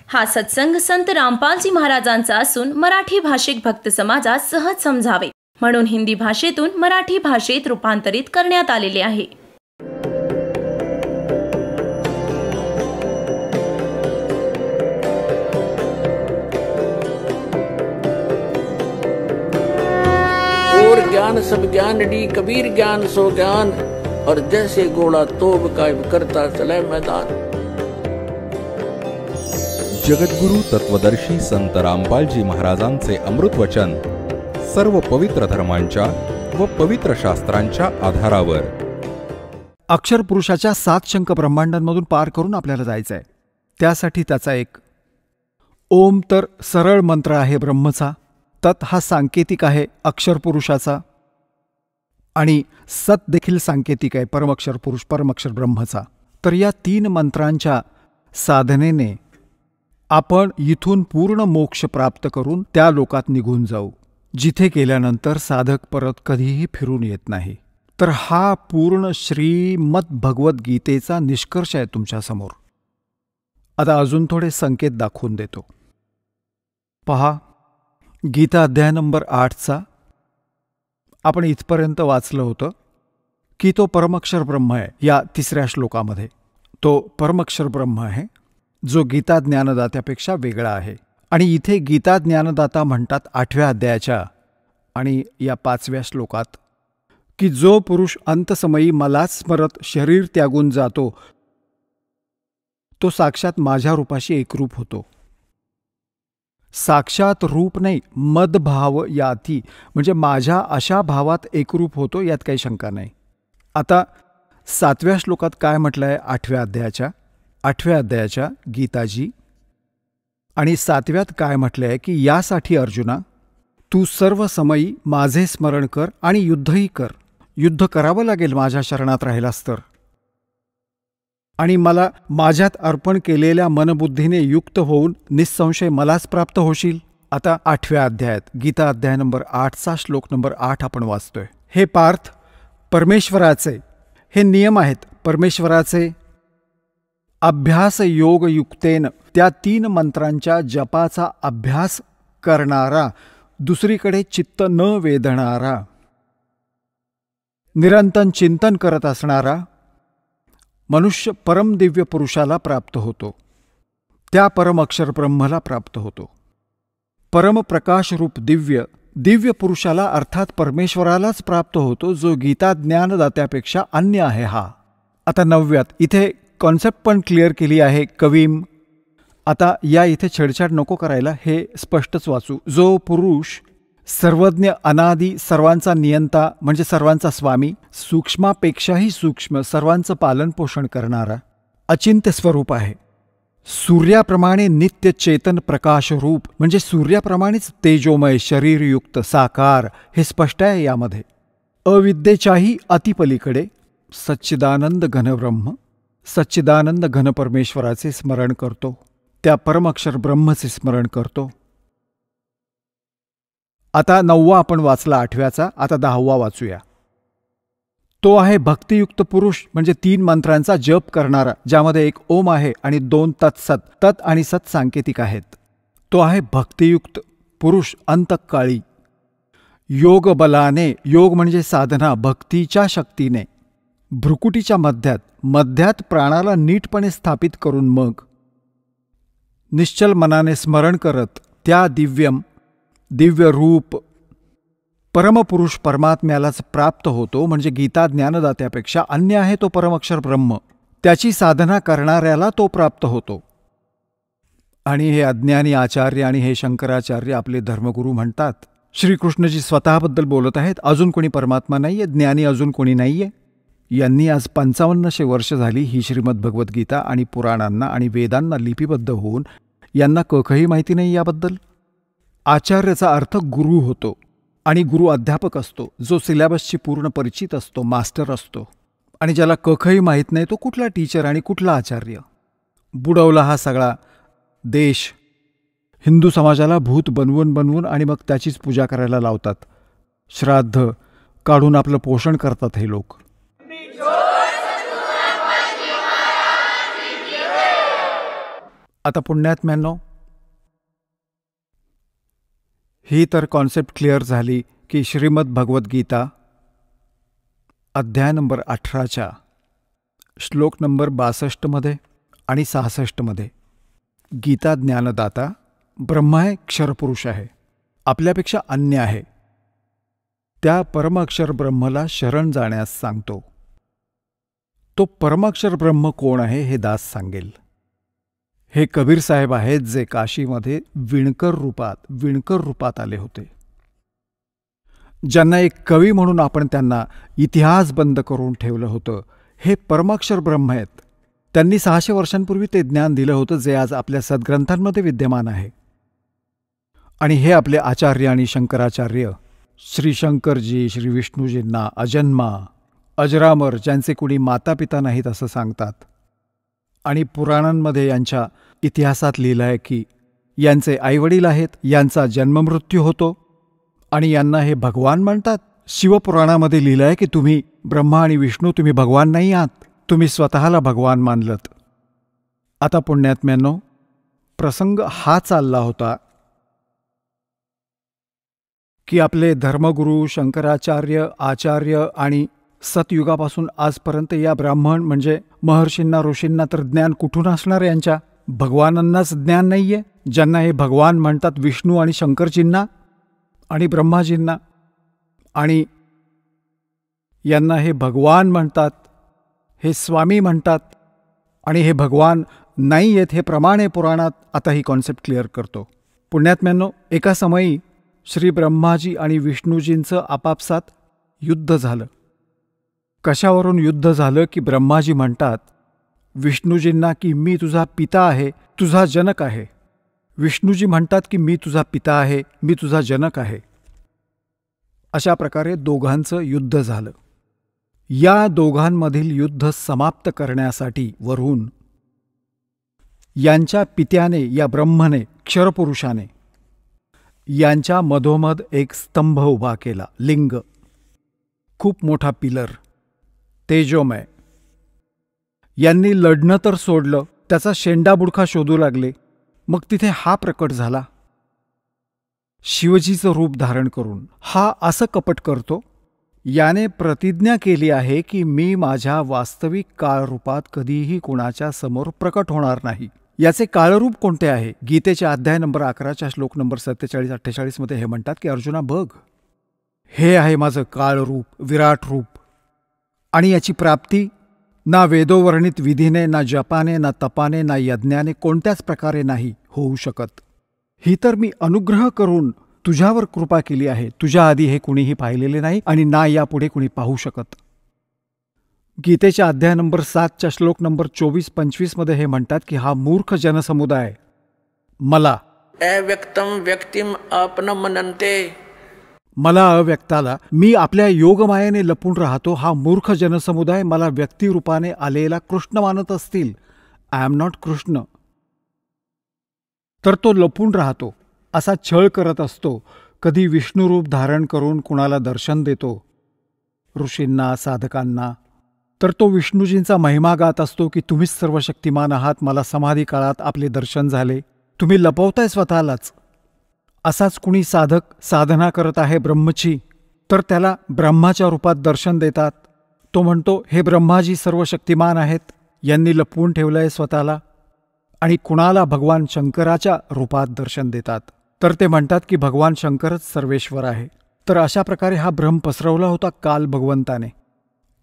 हा सत्संग संत रामपालजी महाराजांचा असून मराठी भाषिक भक्त समाजास सहज समजावे म्हणून हिंदी भाषेतून मराठी भाषेत रूपांतरित करण्यात आलेले आहे. और ज्ञान सब ज्ञान डी कबीर ज्ञान सो ज्ञान और जैसे घोड़ा तोब कायम करता चले मैदान. जगद्गुरु तत्वदर्शी संत रामपालजी महाराजांचे अमृत वचन सर्व पवित्र धर्मांच्या व पवित्र शास्त्रांच्या आधारावर. अक्षर पुरुषाच्या 7 शंख ब्रह्मांडांमधून पार करून आपल्याला जायचं आहे. त्यासाठी त्याचा एक ओम तर सरळ मंत्र आहे ब्रह्मचा, तत् हा सांकेतिक आहे अक्षर पुरुषाचा, आणि सत देखील सांकेतिक आहे परमक्षर पुरुष परमक्षर ब्रह्मचा. तर या 3 मंत्रांच्या साधनेने आपण इथून पूर्ण मोक्ष प्राप्त करून त्या लोकात निघून जाऊ, जिथे गेल्यानंतर साधक परत कधीही फिरून येत नाही. तर हा पूर्ण श्रीमद भगवद्गीतेचा निष्कर्ष आहे तुमच्यासमोर. आता अजून थोडे संकेत दाखवून देतो. पहा, गीता अध्याय नंबर 8चा आपण इथपर्यंत वाचलं होतं की तो परमक्षर ब्रह्म आहे. या 3ऱ्या श्लोकामध्ये तो परमक्षर ब्रह्म आहे जो गीता ज्ञानदात्यापेक्षा वेगळा आहे. आणि इथे गीता ज्ञानदाता म्हणतात 8व्या अध्यायाच्या आणि या 5व्या श्लोकात की जो पुरुष अंतसमयी मलाच स्मरत शरीर त्यागून जातो तो साक्षात माझ्या रूपाशी एकरूप होतो. साक्षात रूप नाही, मदभाव याती, म्हणजे माझ्या अशा भावात एकरूप होतो, यात काही शंका नाही. आता 7व्या श्लोकात काय म्हटलं आहे 8व्या अध्यायाच्या गीताजी, आणि 7व्यात काय म्हटलं आहे की यासाठी अर्जुना तू सर्व समयी माझे स्मरण कर आणि युद्धही कर. युद्ध करावं लागेल माझ्या शरणात राहिलास तर, आणि मला माझ्यात अर्पण केलेल्या मनबुद्धीने युक्त होऊन निःसंशय मलाच प्राप्त होशील. आता 8व्या अध्यायात गीता अध्याय नंबर 8चा श्लोक नंबर 8 आपण वाचतोय. हे पार्थ, परमेश्वराचे हे नियम आहेत, परमेश्वराचे अभ्यास योगयुक्तेन त्या 3 मंत्रांच्या जपाचा अभ्यास करणारा, दुसरीकडे चित्त न वेधणारा, निरंतर चिंतन करत असणारा मनुष्य परमदिव्य पुरुषाला प्राप्त होतो, त्या परम अक्षर ब्रह्मला प्राप्त होतो. परमप्रकाशरूप दिव्य पुरुषाला अर्थात परमेश्वरालाच प्राप्त होतो, जो गीता ज्ञानदात्यापेक्षा अन्य आहे. हा आता 9व्यात इथे कॉन्सेप्ट पण क्लिअर केली आहे कवीम. आता या इथे छेडछाड नको करायला, हे स्पष्टच वाचू. जो पुरुष सर्वज्ञ अनादी सर्वांचा नियंता म्हणजे सर्वांचा स्वामी, सूक्ष्मापेक्षाही सूक्ष्म सर्वांचं पालनपोषण करणारा अचिंत्य स्वरूप आहे. सूर्याप्रमाणे नित्य चेतन प्रकाशरूप म्हणजे सूर्याप्रमाणेच तेजोमय शरीरयुक्त साकार, हे स्पष्ट आहे यामध्ये. अविद्येच्याही अतिपलीकडे सच्चिदानंद घनब्रह्म, सच्चिदानंद घन परमेश्वराचे स्मरण करतो, त्या परमअक्षर ब्रह्मचे स्मरण करतो. आता 9वा आपण वाचला 8व्याचा, आता 10वा वाचूया. तो आहे भक्तियुक्त पुरुष म्हणजे 3 मंत्रांचा जप करणारा, ज्यामध्ये एक ओम आहे आणि 2 तत्सत, तत् आणि सत सांकेतिक आहेत. तो आहे भक्तियुक्त पुरुष अंतःकाळी योग बलाने, योग म्हणजे साधना, भक्तीच्या शक्तीने भ्रुकुटीच्या मध्यात प्राणाला नीटपणे स्थापित करून मग निश्चल मनाने स्मरण करत त्या दिव्य रूप परमपुरुष परमात्म्यालाच प्राप्त होतो. म्हणजे गीता ज्ञानदात्यापेक्षा अन्य आहे तो परमअक्षर ब्रह्म, त्याची साधना करणाऱ्याला तो प्राप्त होतो. आणि हे अज्ञानी आचार्य आणि हे शंकराचार्य आपले धर्मगुरू म्हणतात. श्रीकृष्णजी स्वतःबद्दल बोलत आहेत, अजून कोणी परमात्मा नाहीये, ज्ञानी अजून कोणी नाहीये. यांनी आज 5500 वर्ष झाली ही श्रीमद भगवद्गीता आणि पुराणांना आणि वेदांना लिपिबद्ध होऊन यांना कखही माहिती नाही याबद्दल. आचार्याचा अर्थ गुरु होतो आणि गुरु अध्यापक असतो, जो सिलेबसशी पूर्ण परिचित असतो, मास्टर असतो. आणि ज्याला कखही माहीत नाही तो कुठला टीचर आणि कुठला आचार्य. बुडवला हा सगळा देश हिंदू समाजाला भूत बनवून आणि मग त्याचीच पूजा करायला लावतात. श्राद्ध काढून आपलं पोषण करतात हे लोक. आता पुण्यात्म्यांनो, ही तर कॉन्सेप्ट क्लिअर झाली की श्रीमद भगवद्गीता अध्याय नंबर 18 श्लोक नंबर 62 आणि 66 गीता ज्ञानदाता ब्रह्म आहे, क्षरपुरुष आहे, आपल्यापेक्षा अन्य आहे, त्या परमाक्षर ब्रह्मला शरण जाण्यास सांगतो. तो परमाक्षर ब्रह्म कोण आहे हे दास सांगेल. हे कबीर साहेब आहेत जे काशीमध्ये विणकर रूपात आले होते, ज्यांना एक कवी म्हणून आपण त्यांना इतिहास बंद करून ठेवलं होतं. हे परमाक्षर ब्रह्म आहेत. त्यांनी 600 वर्षांपूर्वी ते ज्ञान दिलं होतं जे आज आपल्या सद्ग्रंथांमध्ये विद्यमान आहे. आणि हे आपले आचार्य आणि शंकराचार्य श्री शंकरजी श्री विष्णूजींना अजन्मा अजरामर, ज्यांचे कुणी मातापिता नाहीत असं सांगतात. आणि पुराणांमध्ये यांच्या इतिहासात लिहिलं आहे की यांचे आईवडील आहेत, यांचा जन्ममृत्यू होतो आणि यांना हे भगवान म्हणतात. शिवपुराणामध्ये लिहिलं आहे की तुम्ही ब्रह्मा आणि विष्णू, तुम्ही भगवान नाही आहात, तुम्ही स्वतःला भगवान मानलत. आता पुण्यात्म्यांनो, प्रसंग हा चालला होता की आपले धर्मगुरू शंकराचार्य आचार्य आणि सतयुगापासून आजपर्यंत या ब्राह्मण म्हणजे महर्षींना ऋषींना तर ज्ञान कुठून असणार, यांच्या भगवानांनाच ज्ञान नाहीये. ज्यांना हे भगवान म्हणतात विष्णू आणि शंकरजींना आणि ब्रह्माजींना, आणि यांना हे भगवान म्हणतात, हे स्वामी म्हणतात, आणि हे भगवान नाही आहेत हे प्रमाण आहे पुराणात. आता ही कॉन्सेप्ट क्लिअर करतो. पुण्यात्म्यांनो, एका समयी श्री ब्रह्माजी आणि विष्णूजींचं आपापसात युद्ध झालं. कशावरून युद्ध झालं की ब्रह्माजी म्हणतात विष्णूजींना की मी तुझा पिता आहे, तुझा जनक आहे. विष्णूजी म्हणतात की मी तुझा पिता आहे, मी तुझा जनक आहे. अशा प्रकारे दोघांचं युद्ध झालं. या दोघांमधील युद्ध समाप्त करण्यासाठी वरून यांच्या पित्याने, या ब्रह्मने, क्षरपुरुषाने यांच्या मधोमध एक स्तंभ उभा केला, लिंग, खूप मोठा पिलर, तेजोमय. यांनी लढणं तर सोडलं, त्याचा शेंडाबुडखा शोधू लागले. मग तिथे हा प्रकट झाला शिवजीचं रूप धारण करून. हा असं कपट करतो, याने प्रतिज्ञा केली आहे की मी माझ्या वास्तविक काळरूपात कधीही कुणाच्या समोर प्रकट होणार नाही. याचे काळरूप कोणते आहे? गीतेच्या अध्याय नंबर 11 श्लोक नंबर 47-48 मध्ये हे म्हणतात की अर्जुना बघ, हे आहे माझं काळरूप, विराट रूप. आणि याची प्राप्ती ना वेदोवर्णित विधीने, ना जपाने, ना तपाने, ना यज्ञाने कोणत्याच प्रकारे नाही होऊ शकत. ही तर मी अनुग्रह करून तुझ्यावर कृपा केली आहे. तुझ्या आधी हे कुणीही पाहिलेले नाही आणि ना यापुढे कुणी पाहू शकत. गीतेच्या अध्याय नंबर 7 श्लोक नंबर 24-25 मध्ये हे म्हणतात की हा मूर्ख जनसमुदाय मला अव्यक्तम व्यक्तिम आपनमनन्ते, मला अव्यक्ताला मी आपल्या योगमायेने लपून राहतो, हा मूर्ख जनसमुदाय मला व्यक्तिरूपाने आलेला कृष्ण मानत असतील. I am not Krishna. तर तो लपून राहतो, असा छळ करत असतो. कधी विष्णुरूप धारण करून कुणाला दर्शन देतो, ऋषींना, साधकांना. तर तो विष्णूजींचा महिमा गात असतो की तुम्हीच सर्व शक्तिमान आहात, मला समाधी काळात आपले दर्शन झाले, तुम्ही लपवताय स्वतःलाच. असाच कुणी साधक साधना करत आहे ब्रह्मची, तर त्याला ब्रह्माच्या रूपात दर्शन देतात. तो म्हणतो हे ब्रह्माजी सर्व शक्तिमान आहेत, यांनी लपवून ठेवलंय स्वतःला. आणि कुणाला भगवान शंकराच्या रूपात दर्शन देतात, तर ते म्हणतात की भगवान शंकरच सर्वेश्वर आहे. तर अशा प्रकारे हा भ्रम पसरवला होता काल भगवंताने.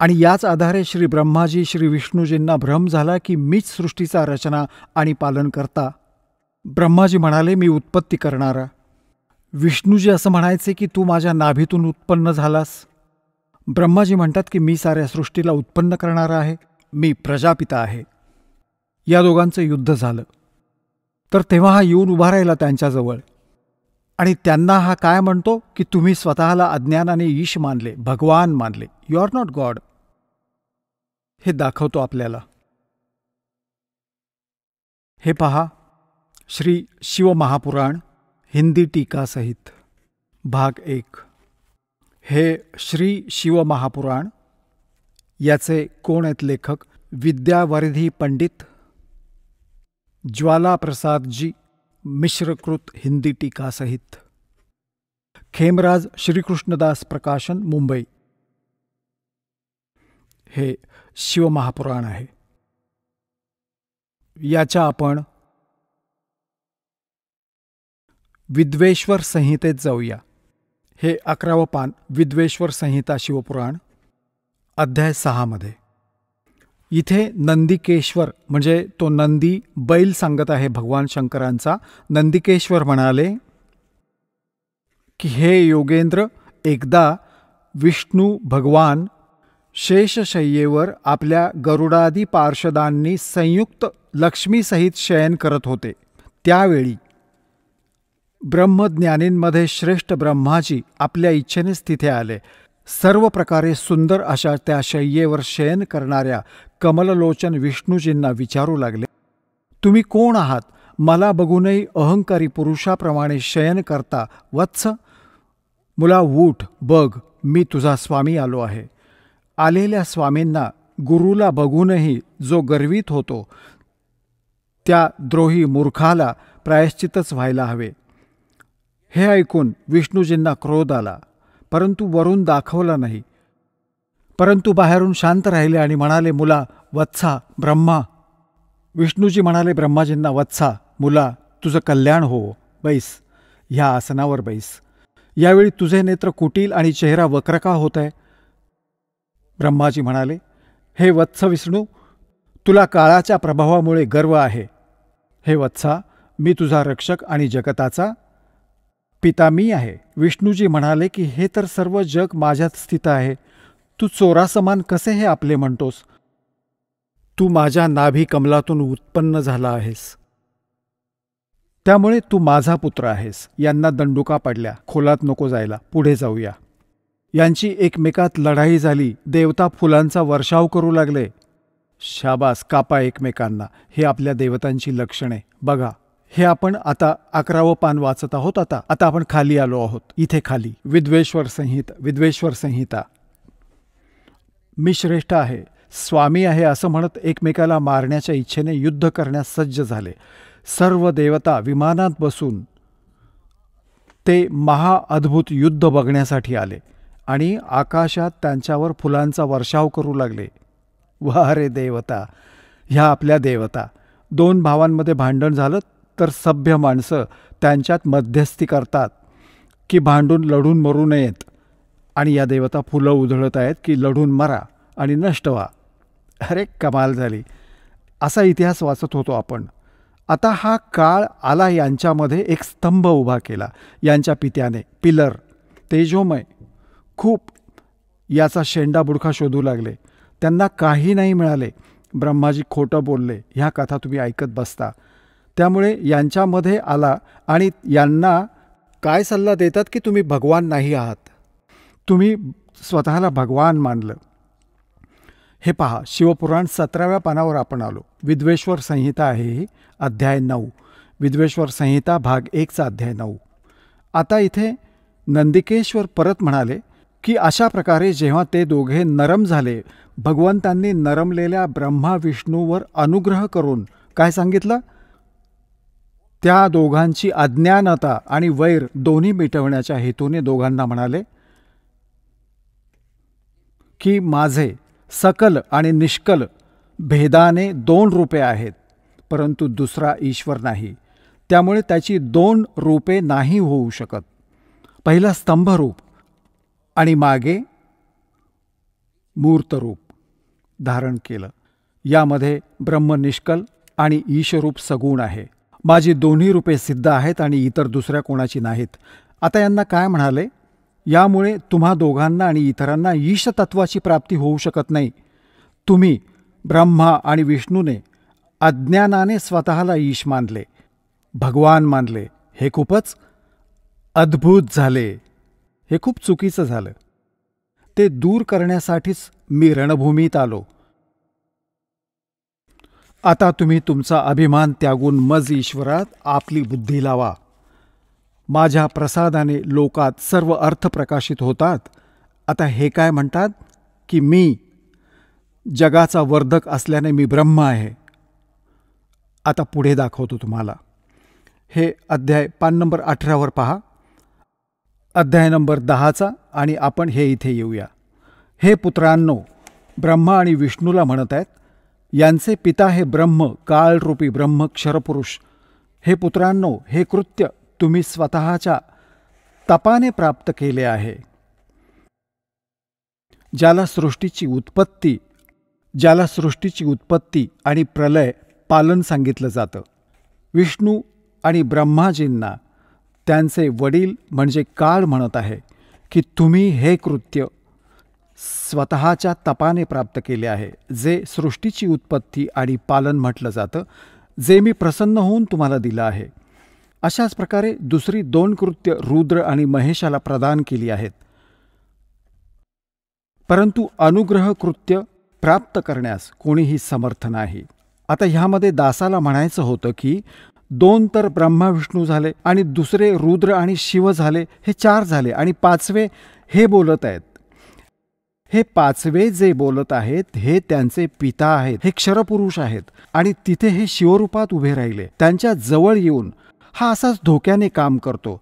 आणि याच आधारे श्री ब्रह्माजी श्री विष्णूजींना भ्रम झाला की मीच सृष्टीचा रचना आणि पालन करता. ब्रह्माजी म्हणाले मी उत्पत्ती करणारा. विष्णूजी असं म्हणायचे की तू माझ्या नाभीतून उत्पन्न झालास. ब्रह्माजी म्हणतात की मी साऱ्या सृष्टीला उत्पन्न करणारा आहे, मी प्रजापिता आहे. या दोघांचं युद्ध झालं. तर तेव्हा हा येऊन उभा राहिला त्यांच्याजवळ आणि त्यांना हा काय म्हणतो की तुम्ही स्वतःला अज्ञानाने ईश मानले, भगवान मानले, यू आर नॉट गॉड. हे दाखवतो आपल्याला. हे पहा, श्री शिवमहापुराण हिंदी टीका सहित भाग 1. हे श्री शिवमहापुराण याचे कोण आहेत लेखक? विद्यावारिधी पंडित ज्वाला प्रसाद जी, मिश्रकृत हिंदी टीका सहित. खेमराज श्रीकृष्णदास प्रकाशन, मुंबई. हे शिवमहापुराण आहे. याच्या आपण विद्वेश्वर संहितेत जाऊया. हे 11वं पान, विद्वेश्वर संहिता शिवपुराण, अध्याय 6 मध्ये. इथे नंदिकेश्वर म्हणजे तो नंदी बैल सांगत आहे भगवान शंकरांचा. नंदिकेश्वर म्हणाले की हे योगेंद्र, एकदा विष्णू भगवान शेषशय्येवर आपल्या गरुडादी पार्षदांनी संयुक्त लक्ष्मीसहित शयन करत होते. त्यावेळी ब्रह्मज्ञानींमध्ये श्रेष्ठ ब्रह्माजी आपल्या इच्छेनेच तिथे आले. सर्व प्रकारे सुंदर अशा त्या शय्येवर शयन करणाऱ्या कमललोचन विष्णूजींना विचारू लागले, तुम्ही कोण आहात? मला बघूनही अहंकारी पुरुषाप्रमाणे शयन करता वत्स? मुला उठ, बघ, मी तुझा स्वामी आलो आहे. आलेल्या स्वामींना गुरुला बघूनही जो गर्वित होतो त्या द्रोही मूर्खाला प्रायश्चितच व्हायला हवे. हे ऐकून विष्णूजींना क्रोध आला, परंतु वरून दाखवला नाही. परंतु बाहेरून शांत राहिले आणि म्हणाले, मुला वत्सा ब्रह्मा. विष्णूजी म्हणाले ब्रह्माजींना, वत्सा मुला, तुझं कल्याण हो, बैस, ह्या आसनावर बैस. यावेळी तुझे नेत्र कुटील आणि चेहरा वक्र का होत आहे? ब्रह्माजी म्हणाले, हे वत्स विष्णू, तुला काळाच्या प्रभावामुळे गर्व आहे. हे वत्सा, मी तुझा रक्षक आणि जगताचा पिता मी आहे. विष्णूजी म्हणाले की हे तर सर्व जग माझ्यात स्थित आहे. तू चोरासमान कसे हे आपले म्हणतोस? तू माझ्या नाभी कमलातून उत्पन्न झाला आहेस, त्यामुळे तू माझा पुत्र आहेस. यांना दंडुका पडल्या. खोलात नको जायला, पुढे जाऊया. यांची एकमेकात लढाई झाली. देवता फुलांचा वर्षाव करू लागले. शाबास, कापा एकमेकांना. हे आपल्या देवतांची लक्षणे. बघा, हे आपण आता 11वं पान वाचत आहोत. आता आपण खाली आलो आहोत. इथे खाली विद्वेश्वर संहिता. मी श्रेष्ठ आहे, स्वामी आहे असं म्हणत एकमेकाला मारण्याच्या इच्छेने युद्ध करण्यास सज्ज झाले. सर्व देवता विमानात बसून ते महाअद्भुत युद्ध बघण्यासाठी आले आणि आकाशात त्यांच्यावर फुलांचा वर्षाव करू लागले. वाह रे देवता, ह्या आपल्या देवता. 2 भावांमध्ये भांडण झालं तर सभ्य माणसं त्यांच्यात मध्यस्थी करतात की भांडून लढून मरू नयेत. आणि या देवता फुलं उधळत आहेत की लढून मरा आणि नष्ट व्हा. अरे कमाल झाली. असा इतिहास वाचत होतो आपण. आता हा काळ आला. यांच्यामध्ये एक स्तंभ उभा केला यांच्या पित्याने, पिलर, तेजोमय खूप. याचा शेंडा बुडखा शोधू लागले. त्यांना काही नाही मिळाले. ब्रह्माजी खोटं बोलले. ह्या कथा तुम्ही ऐकत बसता. त्यामुळे यांच्यामध्ये आला आणि यांना काय सल्ला देतात की तुम्ही भगवान नाही आहात, तुम्ही स्वतःला भगवान मानलं. हे पहा, शिवपुराण 17व्या पानावर आपण आलो. विद्वेश्वर संहिता आहे ही, अध्याय 9. विद्वेश्वर संहिता भाग 1चा अध्याय 9. आता इथे नंदिकेश्वर परत म्हणाले की अशा प्रकारे जेव्हा ते दोघे नरम झाले, भगवंतांनी नरमलेल्या ब्रह्मा विष्णूवर अनुग्रह करून काय सांगितलं? त्या दोघांची अज्ञानता आणि वैर दोन्ही मिटवण्याच्या हेतूने दोघांना म्हणाले की माझे सकल आणि निष्कल भेदाने 2 रूपे आहेत, परंतु दुसरा ईश्वर नाही. त्यामुळे त्याची 2 रूपे नाही होऊ शकत. पहिला स्तंभरूप आणि मागे मूर्तरूप धारण केलं. यामध्ये ब्रह्म निष्कल आणि ईशरूप सगुण आहे. माझी दोन्ही रूपे सिद्ध आहेत आणि इतर दुसऱ्या कोणाची नाहीत. आता यांना काय म्हणाले? यामुळे तुम्हा दोघांना आणि इतरांना ईशतत्वाची प्राप्ती होऊ शकत नाही. तुम्ही ब्रह्मा आणि विष्णूने अज्ञानाने स्वतःला ईश मानले, भगवान मानले. हे खूपच अद्भुत झाले. हे खूप चुकीचं झालं. ते दूर करण्यासाठीच मी रणभूमीत आलो. आता तुम्ही तुमचा अभिमान त्यागून मज ईश्वरात आपली बुद्धी लावा. माझ्या प्रसादाने लोकात सर्व अर्थ प्रकाशित होतात. आता हे काय म्हणतात की मी जगाचा वर्धक असल्याने मी ब्रह्म आहे. आता पुढे दाखवतो तुम्हाला. हे अध्याय पान नंबर 18वर पहा, अध्याय नंबर 10चा, आणि आपण हे इथे येऊया. हे पुत्रांनो, ब्रह्मा आणि विष्णूला म्हणत आहेत, यांचे पिता हे ब्रह्म, काळरूपी ब्रह्म क्षरपुरुष. हे पुत्रांनो, हे कृत्य तुम्ही स्वतःच्या तपाने प्राप्त केले आहे. ज्याला सृष्टीची उत्पत्ती आणि प्रलय पालन सांगितलं जातं. विष्णू आणि ब्रह्माजींना त्यांचे वडील म्हणजे काळ म्हणत आहे की तुम्ही हे कृत्य स्वतःच्या तपाने प्राप्त केले आहे, जे सृष्टीची उत्पत्ती आणि पालन म्हटलं जातं, जे मी प्रसन्न होऊन तुम्हाला दिलं आहे. अशाच प्रकारे दुसरी 2 कृत्य रुद्र आणि महेशाला प्रदान केली आहेत. परंतु अनुग्रह कृत्य प्राप्त करण्यास कोणीही समर्थ नाही. आता ह्यामध्ये दासाला म्हणायचं होतं की 2 तर ब्रह्मा विष्णू झाले आणि दुसरे रुद्र आणि शिव झाले, हे 4 झाले, आणि 5वे हे बोलत आहेत. हे 5वे जे बोलत आहेत हे त्यांचे पिता आहेत, हे क्षरपुरुष आहेत, आणि तिथे हे शिवरूपात उभे राहिले. त्यांच्या जवळ येऊन हा असाच धोक्याने काम करतो,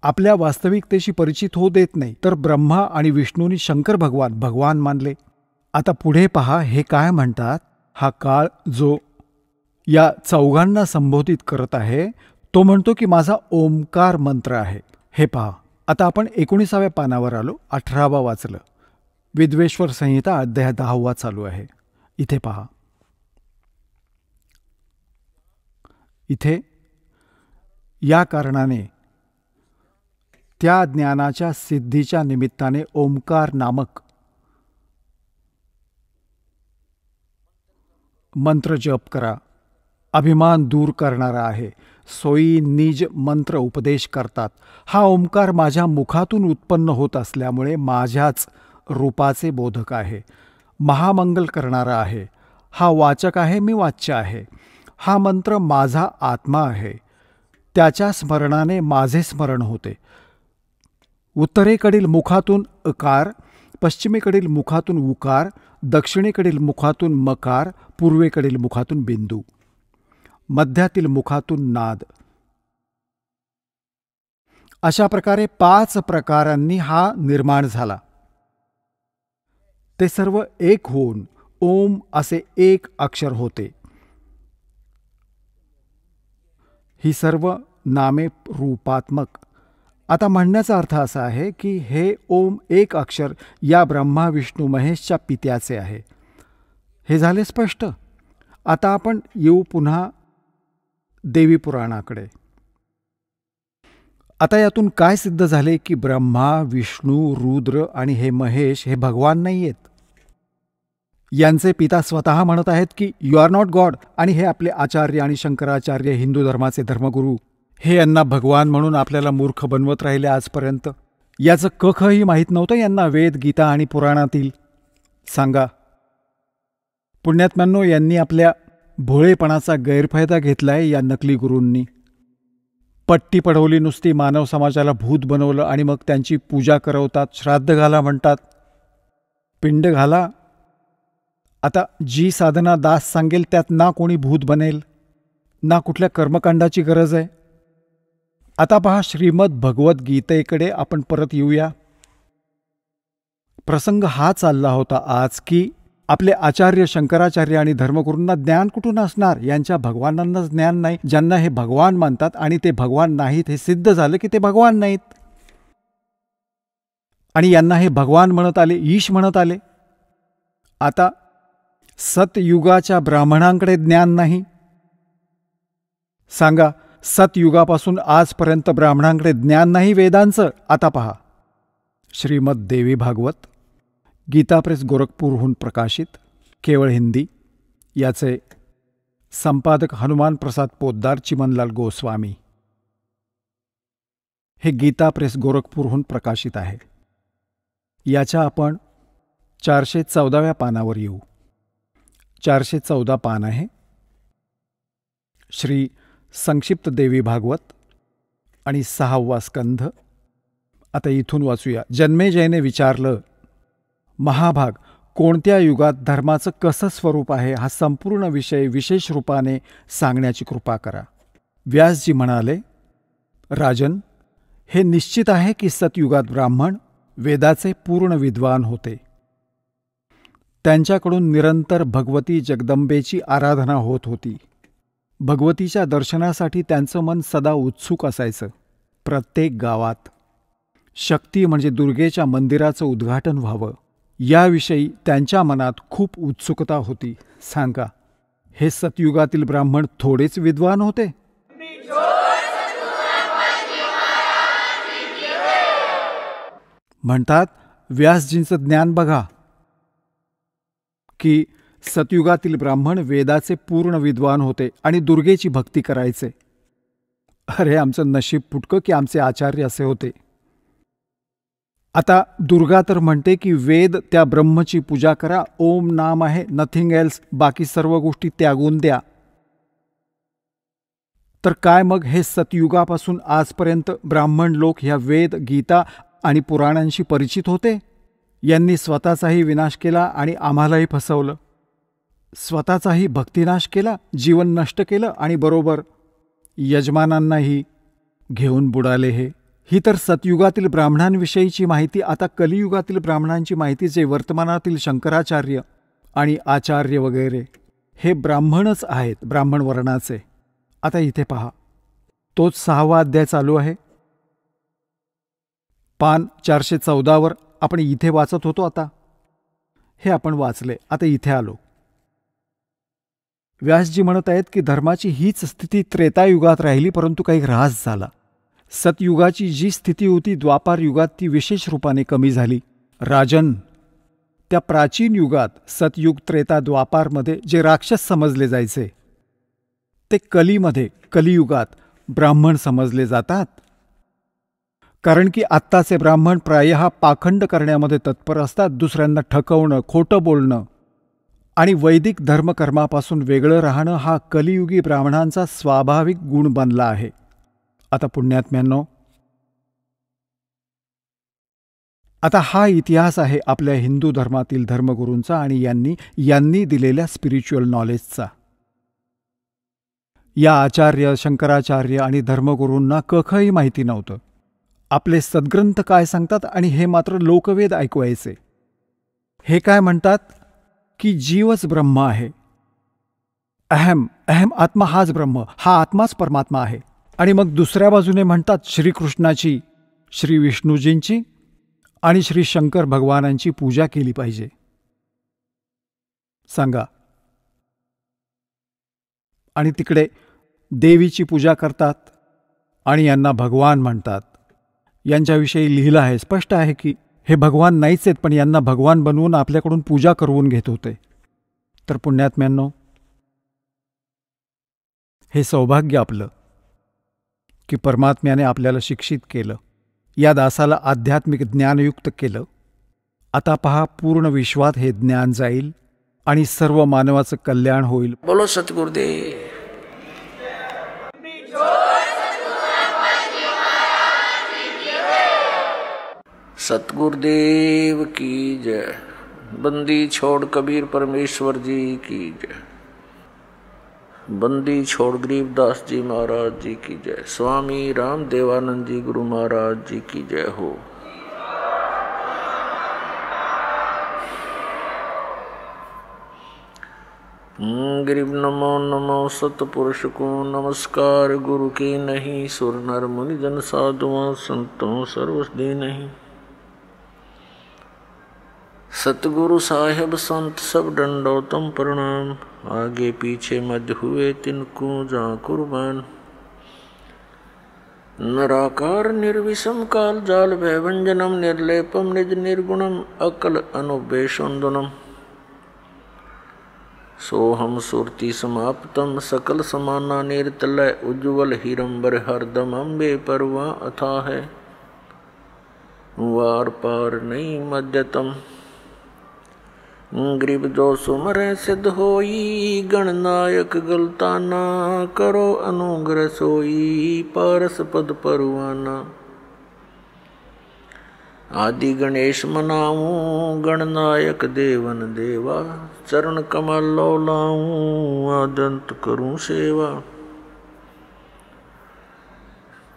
आपल्या वास्तविकतेशी परिचित होऊ देत नाही. तर ब्रह्मा आणि विष्णूंनी शंकर भगवान मानले. आता पुढे पहा, हे काय म्हणतात. हा काळ जो या चौघांना संबोधित करत आहे तो म्हणतो की माझा ओंकार मंत्र आहे. हे पहा, आता आपण 19व्या पानावर आलो, 18वा वाचलं. विद्वेश्वर संहिता अध्याय 10वा चालू आहे. इथे पहा, इथे या कारणाने त्या ज्ञानाच्या सिद्धीच्या निमित्ताने ओंकार नामक मंत्र जप करा. अभिमान दूर करणारा आहे. सोयी निज मंत्र उपदेश करतात. हा ओंकार माझ्या मुखातून उत्पन्न होत असल्यामुळे माझ्याच रूपाचे बोधक आहे. महामंगल करणारा आहे. हा वाचक आहे, मी वाच्य आहे. हा मंत्र माझा आत्मा आहे. त्याच्या स्मरणाने माझे स्मरण होते. उत्तरेकडील मुखातून अकार, पश्चिमेकडील मुखातून उकार, दक्षिणेकडील मुखातून मकार, पूर्वेकडील मुखातून बिंदू, मध्यातील मुखातून नाद. अशा प्रकारे 5 प्रकारांनी हा निर्माण झाला. ते सर्व एक होऊन ओम असे एक अक्षर होते. ही सर्व नामे रूपात्मक. आता म्हणण्याचा अर्थ असा आहे की हे ओम एक अक्षर या ब्रह्मा विष्णू महेशच्या पित्याचे आहे. हे झाले स्पष्ट. आता आपण येऊ पुन्हा देवी पुराणाकडे. आता यातून काय सिद्ध झाले की ब्रह्मा विष्णू रुद्र आणि हे महेश हे भगवान नाही आहेत. यांचे पिता स्वतः म्हणत आहेत की यू आर नॉट गॉड, आणि हे आपले आचार्य आणि शंकराचार्य हिंदू धर्माचे धर्मगुरू हे यांना भगवान म्हणून आपल्याला मूर्ख बनवत राहिले आजपर्यंत. याचं कखही माहीत नव्हतं यांना वेद गीता आणि पुराणातील. सांगा पुण्यात्म्यांनो, यांनी आपल्या भोळेपणाचा गैरफायदा घेतलाय या नकली गुरूंनी. पट्टी पढवली नुसती, मानव समाजाला भूत बनवलं आणि मग त्यांची पूजा करवतात, श्राद्ध घाला म्हणतात, पिंड घाला. आता जी साधना दास सांगेल त्यात ना कोणी भूत बनेल ना कुठल्या कर्मकांडाची गरज आहे. आता पहा, श्रीमद भगवद्गीतेकडे आपण परत येऊया. प्रसंग हा चालला होता आज की आपले आचार्य शंकराचार्य आणि धर्मगुरूंना ज्ञान कुठून असणार. यांच्या भगवानांनाच ज्ञान नाही. ज्यांना हे भगवान मानतात आणि ते भगवान नाहीत, हे सिद्ध झालं की ते भगवान नाहीत. आणि यांना हे भगवान म्हणत आले, ईश म्हणत आले. आता सतयुगाच्या ब्राह्मणांकडे ज्ञान नाही. सांगा, सतयुगापासून आजपर्यंत ब्राह्मणांकडे ज्ञान नाही वेदांचं. आता पहा, श्रीमद देवी भागवत, गीता प्रेस गोरखपूरहून प्रकाशित, केवळ हिंदी. याचे संपादक हनुमान प्रसाद पोद्दार, चिमनलाल गोस्वामी. हे गीता प्रेस गोरखपूरहून प्रकाशित आहे. याच्या आपण 414व्या पानावर येऊ. 414 पान आहे. श्री संक्षिप्त देवी भागवत आणि 6वा स्कंध. आता इथून वाचूया. जन्मेजयने विचारलं, महाभाग, कोणत्या युगात धर्माचं कसं स्वरूप आहे हा संपूर्ण विषय विशेष रूपाने सांगण्याची कृपा करा. व्यासजी म्हणाले, राजन, हे निश्चित आहे की सतयुगात ब्राह्मण वेदाचे पूर्ण विद्वान होते. त्यांच्याकडून निरंतर भगवती जगदंबेची आराधना होत होती. भगवतीच्या दर्शनासाठी त्यांचं मन सदा उत्सुक असायचं. प्रत्येक गावात शक्ती म्हणजे दुर्गेच्या मंदिराचं उद्घाटन व्हावं याविषयी त्यांच्या मनात खूप उत्सुकता होती. सांगा, हे सतयुगातील ब्राह्मण थोडेच विद्वान होते? म्हणतात व्यासजींचं ज्ञान बघा की सतयुगातील ब्राह्मण वेदाचे पूर्ण विद्वान होते आणि दुर्गेची भक्ती करायचे. अरे, आमचं नशीब फुटकं की आमचे आचार्य असे होते. आता दुर्गा तर म्हणते की वेद त्या ब्रह्मची पूजा करा, ओम नाम आहे, नथिंग एल्स, बाकी सर्व गोष्टी त्यागून द्या. तर काय मग हे सतयुगापासून आजपर्यंत ब्राह्मण लोक ह्या वेद, गीता आणि पुराणांशी परिचित होते? यांनी स्वतःचाही विनाश केला आणि आम्हालाही फसवलं. स्वतःचाही भक्तिनाश केला, जीवन नष्ट केलं आणि बरोबर यजमानांनाही घेऊन बुडाले. ही तर सतयुगातील ब्राह्मणांविषयीची माहिती. आता कलियुगातील ब्राह्मणांची माहिती, जे वर्तमानातील शंकराचार्य आणि आचार्य वगैरे हे ब्राह्मणच आहेत, ब्राह्मण वर्णाचे. आता इथे पहा, तोच 6वा अध्याय चालू आहे. पान 414 आपण इथे वाचत होतो. आता हे आपण वाचले. आता इथे आलो. व्यासजी म्हणत आहेत की धर्माची हीच स्थिती त्रेतायुगात राहिली, परंतु काही ऱ्हास झाला. सतयुगाची जी स्थिती होती द्वापार युगात ती विशेष रूपाने कमी झाली. राजन, त्या प्राचीन युगात सतयुग, त्रेता, द्वापारमध्ये जे राक्षस समजले जायचे ते कलीमध्ये, कलियुगात ब्राह्मण समजले जातात. कारण की आत्ताचे ब्राह्मण प्रायः पाखंड करण्यामध्ये तत्पर असतात. दुसऱ्यांना ठकवणं, खोटं बोलणं आणि वैदिक धर्मकर्मापासून वेगळं राहणं हा कलियुगी ब्राह्मणांचा स्वाभाविक गुण बनला आहे. आता पुण्यात्म्यांनो, आता हा इतिहास आहे आपल्या हिंदू धर्मातील धर्मगुरूंचा आणि यांनी दिलेल्या स्पिरिच्युअल नॉलेजचा. या आचार्य, शंकराचार्य आणि धर्मगुरूंना कखही माहिती नव्हतं. आपले सद्ग्रंथ काय सांगतात आणि हे मात्र लोकवेद ऐकवायचे. हे काय म्हणतात की जीवच ब्रह्म आहे. अहम आत्मा हाच ब्रह्म, हा आत्माच परमात्मा आहे. आणि मग दुसऱ्या बाजूने म्हणतात श्रीकृष्णाची, श्री विष्णूजींची आणि श्री शंकर भगवानांची पूजा केली पाहिजे. सांगा. आणि तिकडे देवीची पूजा करतात आणि यांना भगवान म्हणतात. यांच्याविषयी लिहिलं आहे, स्पष्ट आहे की हे भगवान नाहीच आहेत, पण यांना भगवान बनवून आपल्याकडून पूजा करवून घेत होते. तर पुण्यात्म्यांनो, हे सौभाग्य आपलं की परमात्म्याने आपल्याला शिक्षित केलं, या दासाला आध्यात्मिक ज्ञानयुक्त केलं. आता पहा, पूर्ण विश्वात हे ज्ञान जाईल आणि सर्व मानवाचं कल्याण होईल. बोलो सतगुरुदेव. सतगुरुदेव की जय. बंदी छोड़ कबीर परमेश्वर जी की जय. बंदी छोड़ गरीबदास जी महाराज जी की जय. स्वामी राम देवानंद जी गुरु महाराज जी की जय हो. गरीब नमो नमो सतपुरुष को नमस्कार. गुरु की नहीं सुर नर मुनि जन साधुओं संतों सर्वसदी नहीं. सतगुरु साहेब संत सब दंडोतम प्रणाम. आगे पीछे मध्य हुए तिनको जा कुर्बान. नराकार निर्विषम काल जाल भयभंजनम निर्लेपम निज निर्गुणम अकल अनुबेशुंदनम. सोहम सुरति समाप्तम सकल समाना निर्तलय उज्ज्वल हिरंबर हरदम. अम्बे परवा अथा है वार पार नहीं मध्यतम. गरीब जो सुमर सिद्ध होई गणनायक गलताना. करो अनुग्रह सोई पारस पद परवाना. आदि गणेश मनाऊं गणनायक देवन देवा, चरण कमल लौलाऊं आदंत करूं सेवा।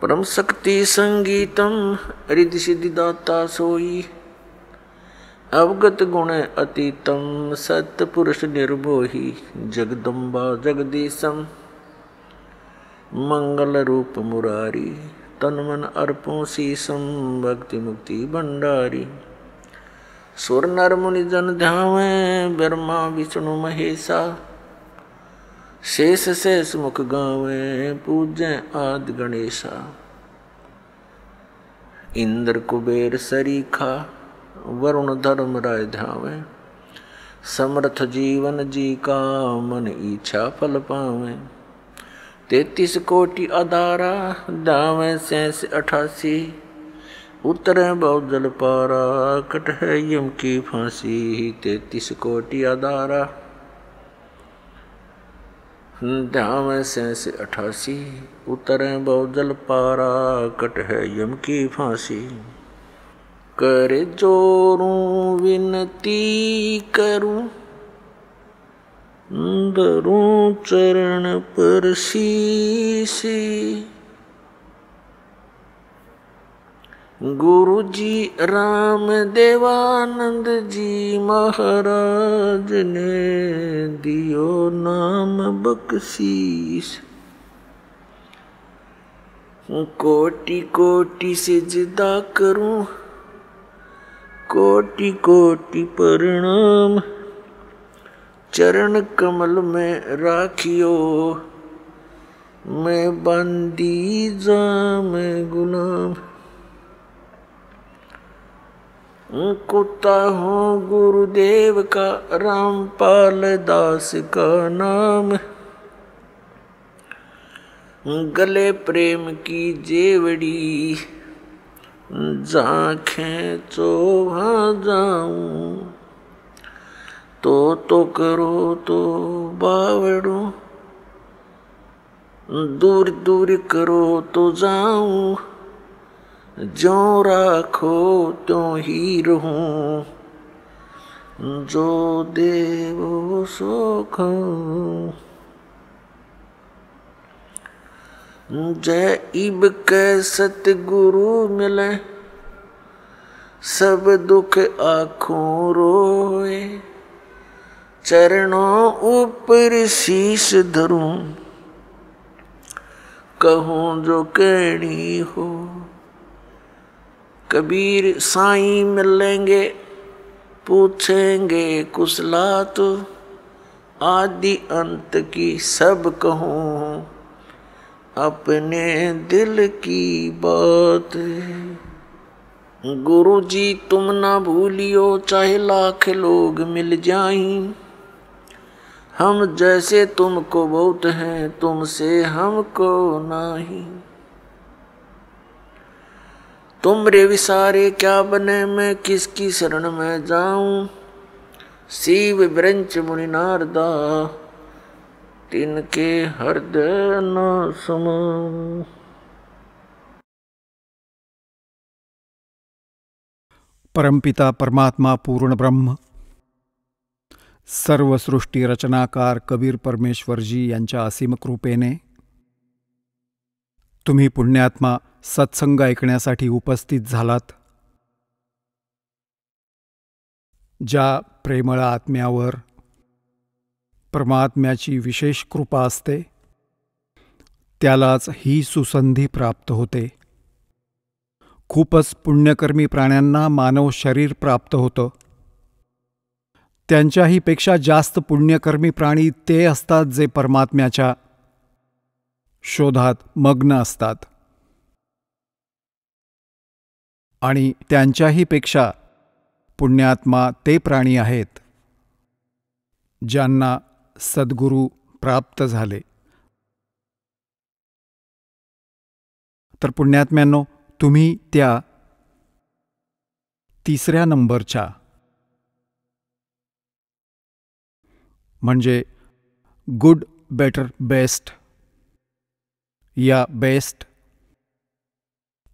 परम शक्ति संगीतम रिद्धि सिद्धि दाता सोई, अवगत गुण अतीतम सत्य पुरुष निर्मोही। जगदम्बा जगदीशम मंगल रूप मुरारी, तन मन अर्पों शीसम भक्ति मुक्ति भंडारी। सुर नर मुनि जन ध्यावें ब्रह्मा विष्णु महेशा, शेष शेष मुख गावें पूजें आदि गणेशा। इंद्र कुबेर सरीखा वरुण धर्म राय ध्यावें, समर्थ जीवन जी का मन इच्छा फल पावें। 33 कोटि अधारा दावें 88, उतरे बहुत जल पारा कट है यम की फांसी। 33 कोटि अधारा दावें 88, उतरे बहुत जल पारा कट है यम की फांसी। करे जोरूं विनती करूं धरूं चरण पर शीशी। गुरु जी राम देवानंद जी महाराज ने दियो नाम बख्शीश। कोटि कोटि सिजदा करूं कोटि कोटि प्रणाम, चरण कमल में राखियो मैं बंदी जाम गुलाम। कुत्ता हूँ गुरुदेव का रामपाल दास का नाम, गले प्रेम की जेवड़ी जाखें तो वहाँ जाऊं। तो करो तो बावड़ो दूर दूर करो तो जाऊं। जो राखो तो ही रहूं, जो देवो सो खाऊं। जय इब के सतगुरु मिले, सब दुख आँखों रोए। चरणों ऊपर शीश धरूं, कहूँ जो कहनी हो। कबीर साईं मिलेंगे पूछेंगे कुशलात, आदि अंत की सब कहूँ अपने दिल की बात। गुरु जी तुम ना भूलियो चाहे लाख लोग मिल जाएं, हम जैसे तुमको बहुत हैं तुमसे हमको नहीं। तुम रे विसारे क्या बने मैं किसकी शरण में जाऊं। शिव ब्रंच मुनि नारदा तिनके हृदय न समाऊं। परमपिता परमात्मा पूर्ण ब्रह्म सर्व सृष्टी रचनाकार कबीर परमेश्वरजी यांच्या असीम कृपेने तुम्ही पुण्यात्मा सत्संग ऐकण्यासाठी उपस्थित झालात। ज्या प्रेमळ आत्म्यावर परमात्म्याची विशेष कृपा असते त्यालाच ही सुसंधी प्राप्त होते। खूपच पुण्यकर्मी प्राण्यांना मानव शरीर प्राप्त होतं। त्यांच्याही पेक्षा जास्त पुण्यकर्मी प्राणी ते असतात जे परमात्म्याच्या शोधात मग्न असतात, आणि त्यांच्याही पेक्षा पुण्यात्मा ते प्राणी आहेत ज्यांना सद्गुरू प्राप्त झाले। तर पुण्यात्म्यांनो, तुम्ही त्या तिसऱ्या नंबरच्या म्हणजे गुड बेटर बेस्ट या बेस्ट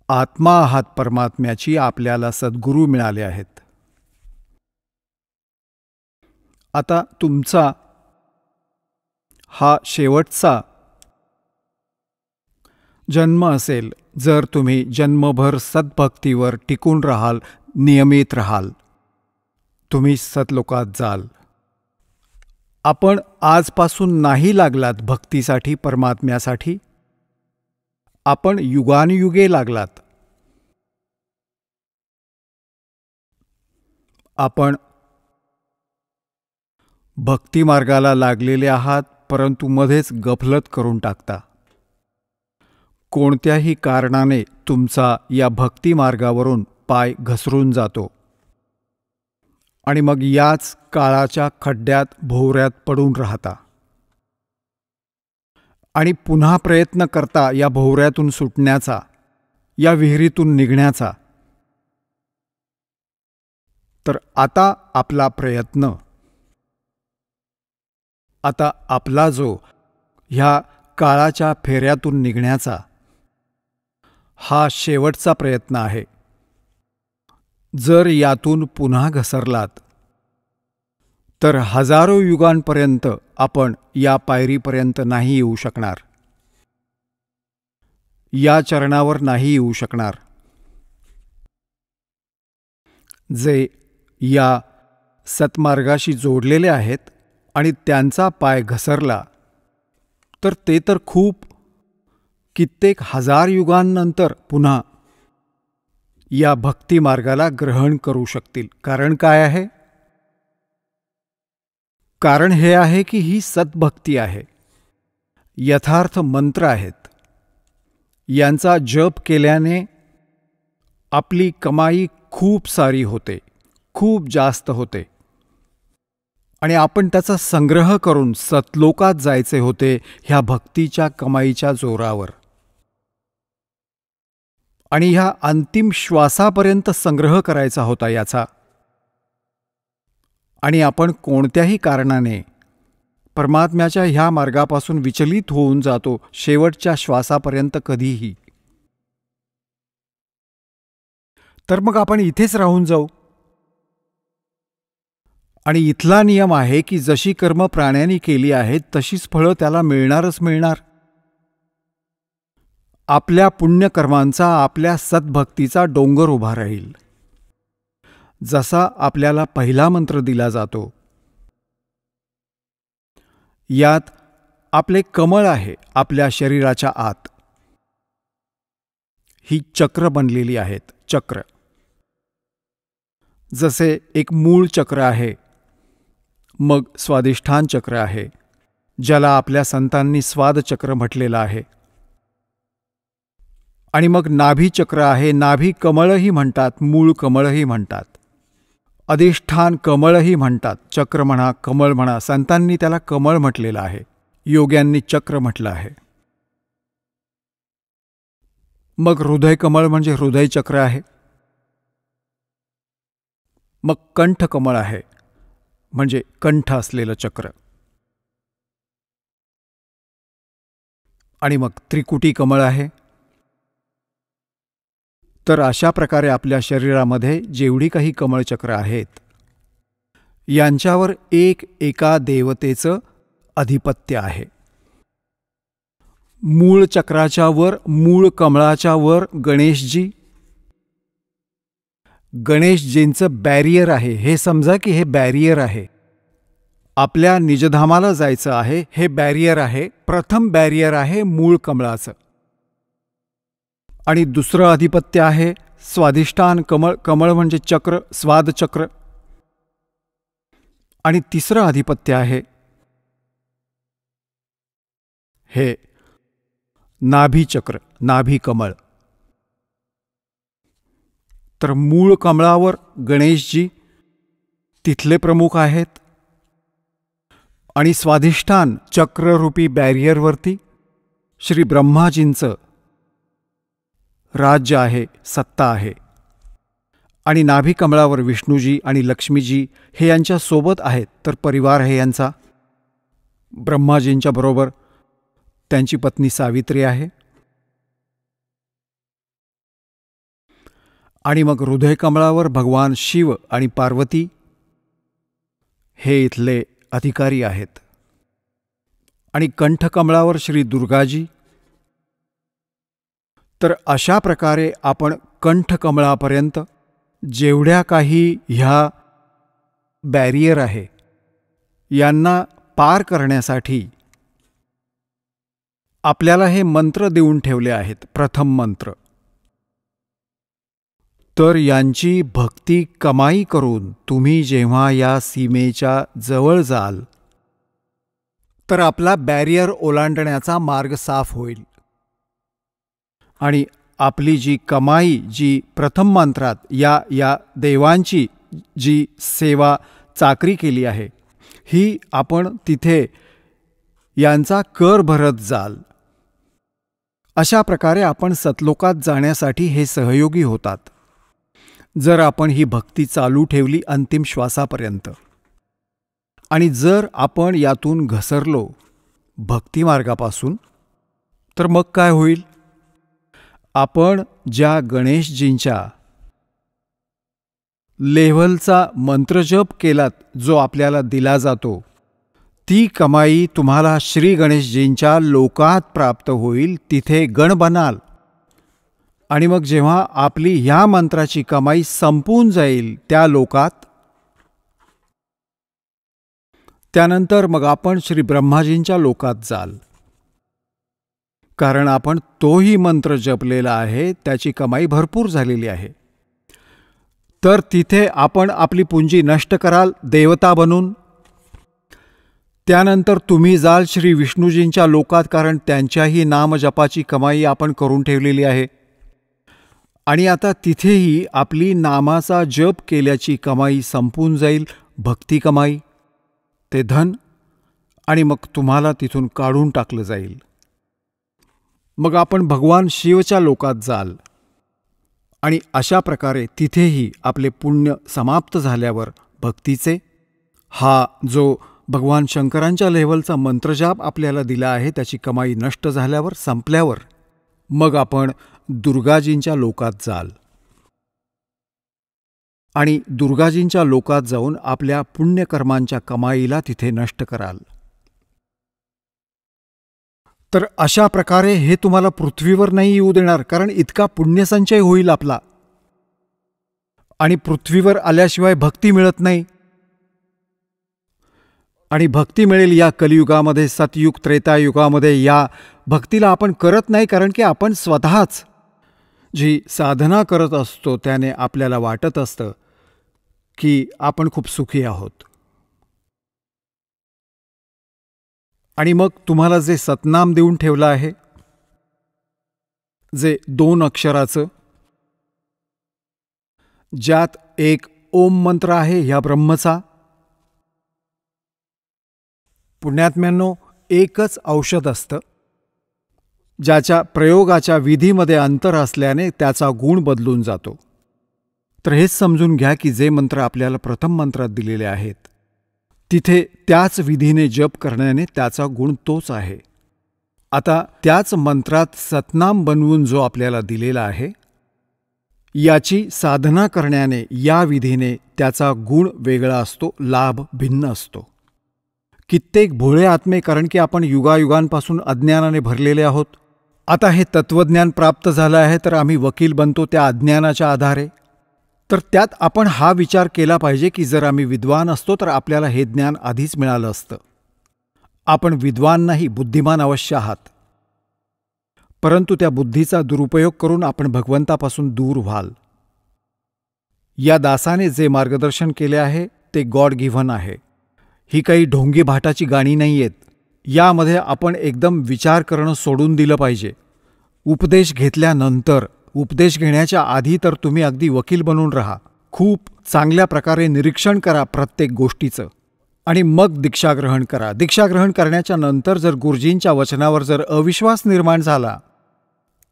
आत्मा आहात परमात्म्याची आपल्याला सद्गुरू मिळाले आहेत. आता तुमचा हा शेवटचा जन्म असेल. जर तुम्ही जन्मभर सद्भक्तीवर टिकून राहाल, नियमित राहाल, तुम्ही सतलोकात जाल. आपण आजपासून नाही लागलात भक्तीसाठी, परमात्म्यासाठी, आपण युगानुयुगे लागलात. आपण भक्तिमार्गाला लागलेले आहात, परंतु मध्येच गफलत करून टाकता. कोणत्याही कारणाने तुमचा या भक्तिमार्गावरून पाय घसरून जातो आणि मग याच काळाच्या खड्ड्यात भोवऱ्यात पडून राहता आणि पुन्हा प्रयत्न करता या भोवऱ्यातून सुटण्याचा, या विहिरीतून निघण्याचा. तर आता आपला प्रयत्न, आता आपला जो ह्या काळाच्या फेऱ्यातून निघण्याचा हा शेवटचा प्रयत्न आहे. जर यातून पुन्हा घसरलात तर हजारो युगांपर्यंत आपण या पायरीपर्यंत नाही येऊ शकणार, या चरणावर नाही येऊ शकणार. जे या सत्मार्गाशी जोडलेले आहेत आणि त्यांचा पाय घसरला तर ते तर खूप कित्येक हजार युगांनंतर पुन्हा या भक्तिमार्गाला ग्रहण करू शकतील. कारण काय आहे? कारण हे आहे की ही सद्भक्ती आहे, यथार्थ मंत्र आहेत. यांचा जप केल्याने आपली कमाई खूप सारी होते, खूप जास्त होते आणि आपण त्याचा संग्रह करून सतलोकात जायचे होते ह्या भक्तीच्या कमाईच्या जोरावर. आणि ह्या अंतिम श्वासापर्यंत संग्रह करायचा होता याचा. आणि आपण कोणत्याही कारणाने परमात्म्याच्या ह्या मार्गापासून विचलित होऊन जातो शेवटच्या श्वासापर्यंत कधीही. तर मग आपण इथेच राहून जाऊ. आणि इथला नियम आहे की जशी कर्म प्राण्यांनी केली आहेत तशीच फळं त्याला मिळणारच मिळणार. आपल्या पुण्यकर्मांचा, आपल्या सद्भक्तीचा डोंगर उभा राहील. जसा आपल्याला पहिला मंत्र दिला जातो, यात आपले कमळ आहे आपल्या शरीराच्या आत. ही चक्र बनलेली आहेत, चक्र. जसे एक मूळ चक्र आहे, मग स्वादिष्ठान चक्र आहे, ज्याला आपल्या संतांनी स्वादचक्र म्हटलेलं आहे, आणि मग नाभी चक्र आहे. नाभी कमळही म्हणतात, मूळ कमळही म्हणतात, अधिष्ठान कमळही म्हणतात. चक्र म्हणा, कमळ म्हणा, संतांनी त्याला कमळ म्हटलेलं आहे, योग्यांनी चक्र म्हटलं आहे. मग हृदय कमळ म्हणजे हृदय चक्र आहे. मग कंठ कमळ आहे, म्हणजे कंठ असलेलं चक्र. आणि मग त्रिकुटी कमळ आहे. तर अशा प्रकारे आपल्या शरीरामध्ये जेवढी काही कमळचक्र आहेत यांच्यावर एका देवतेचं आधिपत्य आहे. मूळ चक्राच्या वर, मूळ कमळाच्या वर गणेशजी. गणेशजींचं बॅरियर आहे. हे समजा की हे बॅरियर आहे. आपल्या निजधामाला जायचं आहे, हे बॅरियर आहे. प्रथम बॅरियर आहे मूळ कमळाचं. आणि दुसरं आधिपत्य आहे स्वादिष्ठान कमळ. कमळ म्हणजे चक्र, स्वादचक्र. आणि तिसरं आधिपत्य आहे हे नाभी चक्र, नाभी कमळ. तर मूळ कमळावर गणेशजी तिथले प्रमुख आहेत आणि स्वाधिष्ठान चक्ररूपी बॅरियरवरती श्री ब्रह्माजींचं राज्य आहे, सत्ता आहे. आणि नाभी कमळावर विष्णूजी आणि लक्ष्मीजी हे यांच्या सोबत आहेत. तर परिवार आहे यांचा. ब्रह्माजींच्या बरोबर त्यांची पत्नी सावित्री आहे. आणि मग हृदयकमळावर भगवान शिव आणि पार्वती हे इथले अधिकारी आहेत. आणि कंठकमळावर श्री दुर्गाजी. तर अशा प्रकारे आपण कंठकमळापर्यंत जेवढ्या काही ह्या बॅरियर आहे यांना पार करण्यासाठी आपल्याला हे मंत्र देऊन ठेवले आहेत. प्रथम मंत्र. तर यांची भक्ती कमाई करून तुम्ही जेव्हा या सीमेच्या जवळ जाल तर आपला बॅरियर ओलांडण्याचा मार्ग साफ होईल आणि आपली जी कमाई जी प्रथम मंत्रात या देवांची जी सेवा चाकरी केली आहे ही आपण तिथे यांचा कर भरत जाल. अशा प्रकारे आपण सतलोकात जाण्यासाठी हे सहयोगी होतात जर आपण ही भक्ती चालू ठेवली अंतिम श्वासापर्यंत. आणि जर आपण यातून घसरलो भक्तिमार्गापासून तर मग काय होईल? आपण ज्या गणेशजींच्या लेव्हलचा मंत्रजप केलात जो आपल्याला दिला जातो ती कमाई तुम्हाला श्री गणेशजींच्या लोकात प्राप्त होईल. तिथे गण बनाल आणि मग जेव्हा आपली ह्या मंत्राची कमाई संपून जाईल त्या लोकात त्यानंतर मग आपण श्री ब्रह्माजींच्या लोकात जाल. कारण आपण तोही मंत्र जपलेला आहे त्याची कमाई भरपूर झालेली आहे. तर तिथे आपण आपली पुंजी नष्ट कराल देवता बनून. त्यानंतर तुम्ही जाल श्री विष्णूजींच्या लोकात कारण त्यांच्याही नामजपाची कमाई आपण करून ठेवलेली आहे. आणि आता तिथेही आपली नामाचा जप केल्याची कमाई संपून जाईल. भक्ती कमाई ते धन. आणि मग तुम्हाला तिथून काढून टाकलं जाईल. मग आपण भगवान शिवच्या लोकात जाल आणि अशा प्रकारे तिथेही आपले पुण्य समाप्त झाल्यावर भक्तीचे हा जो भगवान शंकरांच्या लेव्हलचा मंत्रजाप आपल्याला दिला आहे त्याची कमाई नष्ट झाल्यावर संपल्यावर मग आपण दुर्गाजींच्या लोकात जाल आणि दुर्गाजींच्या लोकात जाऊन आपल्या पुण्यकर्मांच्या कमाईला तिथे नष्ट कराल. तर अशा प्रकारे हे तुम्हाला पृथ्वीवर नाही येऊ देणार कारण इतका पुण्यसंचय होईल आपला. आणि पृथ्वीवर आल्याशिवाय भक्ती मिळत नाही. आणि भक्ती मिळेल या कलियुगामध्ये सतयुग त्रेतायुगामध्ये. या भक्तीला आपण करत नाही कारण की आपण स्वतःच जी साधना करत असतो त्याने आपल्याला वाटत असतं की आपण खूप सुखी आहोत. आणि मग तुम्हाला जे सतनाम देऊन ठेवलं आहे जे 2 अक्षराचं ज्यात एक ओम मंत्र आहे ह्या ब्रह्मचा. पुण्यात्म्यांनो एकच औषध असतं ज्याच्या प्रयोगाच्या विधीमध्ये अंतर असल्याने त्याचा गुण बदलून जातो. तर हेच समजून घ्या की जे मंत्र आपल्याला प्रथम मंत्रात दिलेले आहेत तिथे त्याच विधीने जप करण्याने त्याचा गुण तोच आहे. आता त्याच मंत्रात सतनाम बनवून जो आपल्याला दिलेला आहे याची साधना करण्याने या विधीने त्याचा गुण वेगळा असतो, लाभ भिन्न असतो. कित्येक भोळे आत्मे कारण की आपण युगायुगांपासून अज्ञानाने भरलेले आहोत. आता हे तत्वज्ञान प्राप्त झालं आहे तर आम्ही वकील बनतो त्या अज्ञानाच्या आधारे. तर त्यात आपण हा विचार केला पाहिजे की जर आम्ही विद्वान असतो तर आपल्याला हे ज्ञान आधीच मिळालं असतं. आपण विद्वान नाही, बुद्धिमान अवश्य आहात, परंतु त्या बुद्धीचा दुरुपयोग करून आपण भगवंतापासून दूर व्हाल. या दासाने जे मार्गदर्शन केले आहे ते गॉड गिव्हन आहे. ही काही ढोंगी भाटाची गाणी नाही आहेत. यामध्ये आपण एकदम विचार करणं सोडून दिलं पाहिजे. उपदेश घेतल्यानंतर, उपदेश घेण्याच्या आधी तर तुम्ही अगदी वकील बनून राहा. खूप चांगल्या प्रकारे निरीक्षण करा प्रत्येक गोष्टीचं आणि मग दीक्षा ग्रहण करा. दीक्षा ग्रहण करण्याच्या नंतर जर गुरुजींच्या वचनावर जर अविश्वास निर्माण झाला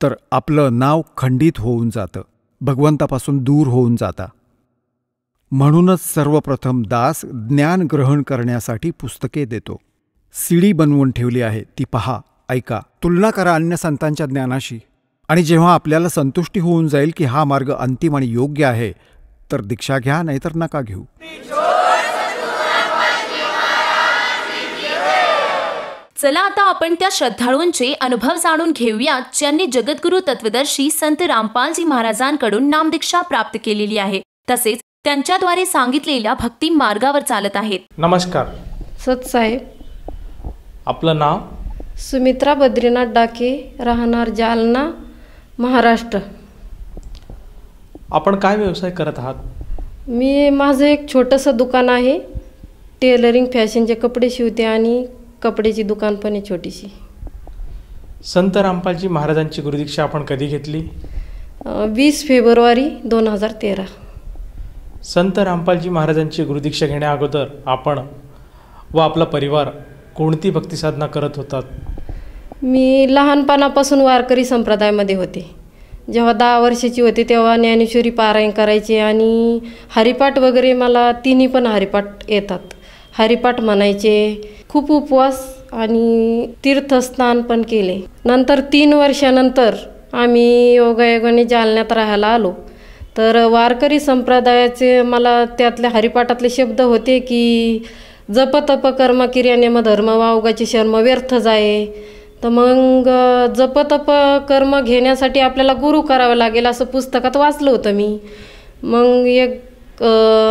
तर आपलं नाव खंडित होऊन जातं, भगवंतापासून दूर होऊन जाता. म्हणूनच सर्वप्रथम दास ज्ञान ग्रहण करण्यासाठी पुस्तके देतो. सीडी बनवून ठेवली आहे ती पहा, ऐका, तुलना करा अन्य संतांच्या ज्ञानाशी आणि जेव्हा आपल्याला संतुष्टी होऊन जाईल की हा मार्ग अंतिम आणि योग्य आहे, तर दीक्षा घ्या, नाहीतर नका घेऊ. चला आता आपण त्या श्रद्धाळूंचे अनुभव जाणून घेऊयात ज्यांनी जगद्गुरू तत्वदर्शी संत रामपालजी महाराजांकडून नामदीक्षा प्राप्त केलेली आहे, तसेच त्यांच्याद्वारे सांगितलेल्या भक्ती मार्गावर चालत आहेत. नमस्कार सतसाहेब. आपलं नाव? सुमित्रा बद्रीनाथ डाके, राहणार जालना, महाराष्ट्र. आपण काय व्यवसाय करत आहात? माझं एक छोटंसं दुकान आहे. टेलरिंग फॅशनचे कपडे शिवते आणि कपड्याची दुकान पण आहे छोटीशी. संत रामपालजी महाराजांची गुरुदीक्षा आपण कधी घेतली? 20 फेब्रुवारी 2013. संत रामपालजी महाराजांची गुरुदीक्षा घेण्या अगोदर आपण व आपला परिवार कोणती भक्ती साधना करत होतात? मी लहानपणापासून वारकरी संप्रदायामध्ये होते. जेव्हा 10 वर्षाची होते तेव्हा ज्ञानेश्वरी पारायण करायचे आणि हरिपाठ वगैरे, मला तिन्ही पण हरिपाठ येतात. हरिपाठ म्हणायचे, खूप उपवास आणि तीर्थस्नान पण केले. नंतर 3 वर्षानंतर आम्ही योगायोगाने जालन्यात राहायला आलो. तर वारकरी संप्रदायाचे मला त्यातल्या हरिपाठातले शब्द होते की जप तप कर्म किर्याने म धर्म वावगाचे शर्म व्यर्थ जाये. तर मग जप तप कर्म घेण्यासाठी आपल्याला गुरु करावं लागेल असं पुस्तकात वाचलं होतं मी. मग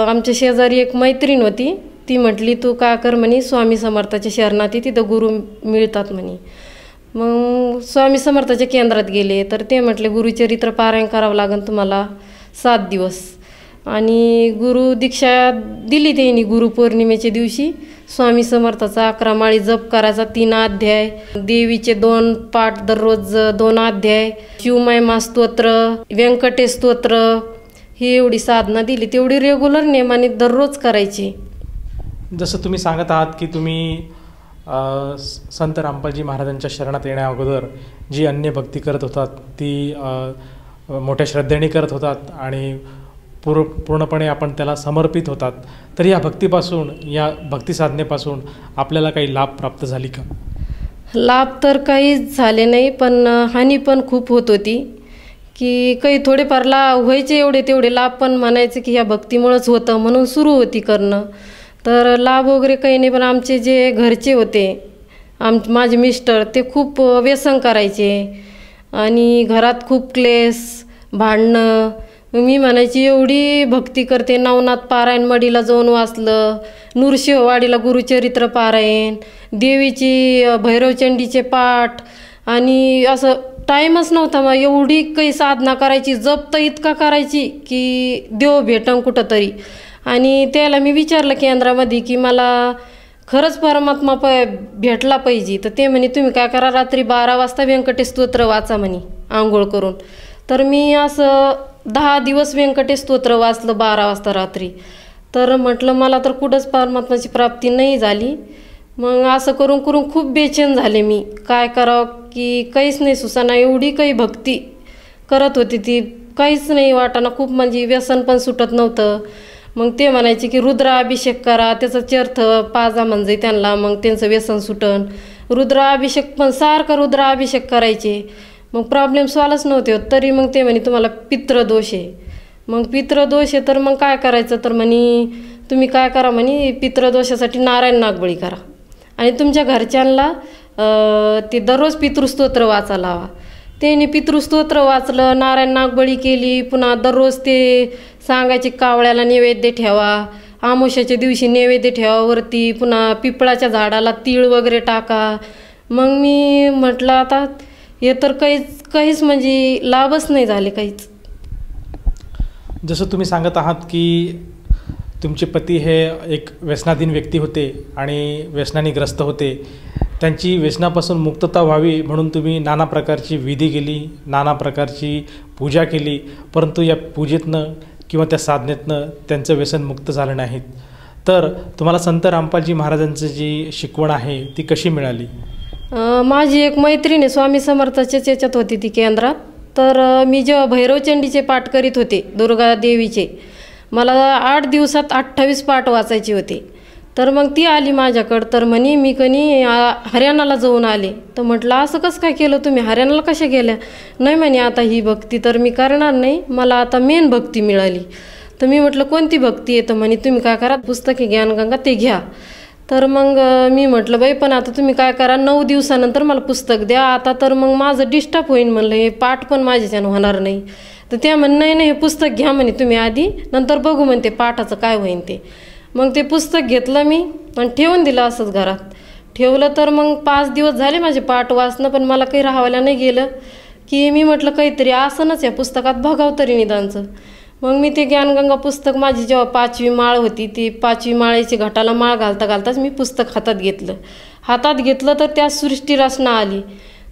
आमच्या शेजारी एक मैत्रीण होती, ती म्हटली तू का कर म्हणे, स्वामी समर्थाच्या शरणात तिथं गुरु मिळतात म्हणे. मग स्वामी समर्थाच्या केंद्रात गेले तर ते म्हटले गुरुचरित्र पारायण करावं लागेल तुम्हाला 7 दिवस. आणि गुरु दीक्षा दिली त्यांनी गुरुपौर्णिमेच्या दिवशी. स्वामी समर्थाचा 11 माळी जप करायचा, 3 अध्याय, देवीचे 2 पाठ दररोज 2 अध्याय, शिवमहिमा स्तोत्र, व्यंकटेश स्तोत्र, ही एवढी साधना दिली. तेवढी रेग्युलर नेमाने दररोज करायची. जसं तुम्ही सांगत आहात की तुम्ही संत रामपालजी महाराजांच्या शरणात येण्या अगोदर जी अन्य भक्ती करत होतात ती मोठ्या श्रद्धेने करत होतात आणि पूर्णपणे आपण त्याला समर्पित होतात. तर या भक्तीपासून, या भक्ती साधनेपासून आपल्याला काही लाभ प्राप्त झाली का? लाभ तर काहीच झाले नाही, पण हानी पण खूप होत होती की काही थोडेफार लाभ व्हायचे, एवढे तेवढे लाभ पण म्हणायचे की ह्या भक्तीमुळंच होतं म्हणून सुरू होती करणं. तर लाभ वगैरे काही नाही. पण आमचे जे घरचे होते, माझे मिस्टर, ते खूप व्यसन करायचे आणि घरात खूप क्लेश, भांडणं. मी म्हणायची एवढी भक्ती करते, नवनाथ पारायण मडीला जाऊन वाचलं, नृसिंहवाडीला गुरुचरित्र पारायण, देवीची भैरवचंडीचे पाठ, आणि असं टाईमच नव्हता मग एवढी काही साधना करायची. जप तर इतका करायची की देव भेटन कुठंतरी. आणि त्याला मी विचारलं केंद्रामध्ये की मला खरंच परमात्मा भेटला पाहिजे. तर ते म्हणे तुम्ही काय करा, रात्री 12 वाजता व्यंकटेश स्तोत्र वाचा म्हणे आंघोळ करून. तर मी असं 10 दिवस व्यंकटेश स्तोत्र वाचलं 12 वाजता रात्री. तर म्हटलं मला तर कुठंच परमात्म्याची प्राप्ती नाही झाली. मग असं करून करून खूप बेचैन झाले मी, काय करावं की काहीच नाही सुसाना. एवढी काही भक्ती करत होती ती, काहीच नाही वाटाना. खूप म्हणजे व्यसन पण सुटत नव्हतं. मग ते म्हणायचे की रुद्राभिषेक करा, त्याचा चर्थ पाजा म्हणजे त्यांना, मग त्यांचं व्यसन सुटन. रुद्राभिषेक पण सारखं रुद्राभिषेक करायचे, मग प्रॉब्लेम सॉल्वच नव्हते होत. तरी मग ते म्हणे तुम्हाला पितृदोष आहे. मग पितृदोष आहे तर मग काय करायचं, तर म्हणे तुम्ही काय करा म्हणे, पितृदोषासाठी नारायण नागबळी करा आणि तुमच्या घरच्यांना ते दररोज पितृस्तोत्र वाचा लावा. त्यांनी पितृस्तोत्र वाचलं, नारायण नागबळी केली. पुन्हा दररोज ते सांगायचे कावळ्याला नैवेद्य ठेवा, आमोशाच्या दिवशी नैवेद्य ठेवा वरती, पुन्हा पिपळाच्या झाडाला तीळ वगैरे टाका. मग मी म्हटलं आता हे तर काहीच म्हणजे लाभच नाही झाले काहीच. जसं तुम्ही सांगत आहात की तुमचे पती हे एक व्यसनाधीन व्यक्ती होते आणि व्यसनाने ग्रस्त होते. त्यांची व्यसनापासून मुक्तता व्हावी म्हणून तुम्ही नाना प्रकारची विधी केली, नाना प्रकारची पूजा केली, परंतु या पूजेतनं किंवा त्या साधनेतनं त्यांचं व्यसन मुक्त झालं नाहीत. तर तुम्हाला संत रामपालजी महाराजांची जी शिकवण आहे ती कशी मिळाली? माझी एक मैत्रीण स्वामी समर्थाच्याच याच्यात होती ती केंद्रात. तर मी जेव्हा भैरवचंडीचे पाठ करीत होते दुर्गा देवीचे, मला 8 दिवसात 28 पाठ वाचायचे होते. तर मग ती आली माझ्याकडं, तर म्हणे मी कनी हरियाणाला जाऊन आले. तर म्हटलं असं कसं काय केलं तुम्ही, हरियाणाला कशा गेल्या? नाही म्हणे आता ही भक्ती तर मी करणार नाही, मला आता मेन भक्ती मिळाली. तर मी म्हटलं कोणती भक्ती आहे? तर म्हणे तुम्ही काय करा, पुस्तके ज्ञानगंगा ते घ्या. तर मग मी म्हटलं बाई पण आता तुम्ही काय करा, 9 दिवसानंतर मला पुस्तक द्या, आता तर मग माझं डिस्टर्ब होईन म्हणलं, हे पाठ पण माझ्याच्यानं होणार नाही. तर त्या म्हण नाही नाही हे पुस्तक घ्या म्हणे तुम्ही आधी, नंतर बघू म्हणते पाठाचं काय होईन ते. मग ते पुस्तक घेतलं मी आणि ठेवून दिलं असंच घरात ठेवलं. तर मग 5 दिवस झाले माझे पाठ वाचणं, पण मला काही राहायला नाही गेलं. की मी म्हटलं काहीतरी असनच या पुस्तकात बघावं तरी निदानचं. मग मी ते ज्ञानगंगा पुस्तक, माझी जेव्हा 5वी माळ होती, ती 5वी माळेची घाटाला माळ घालता घालताच मी पुस्तक हातात घेतलं तर त्यात सृष्टी रचना आली.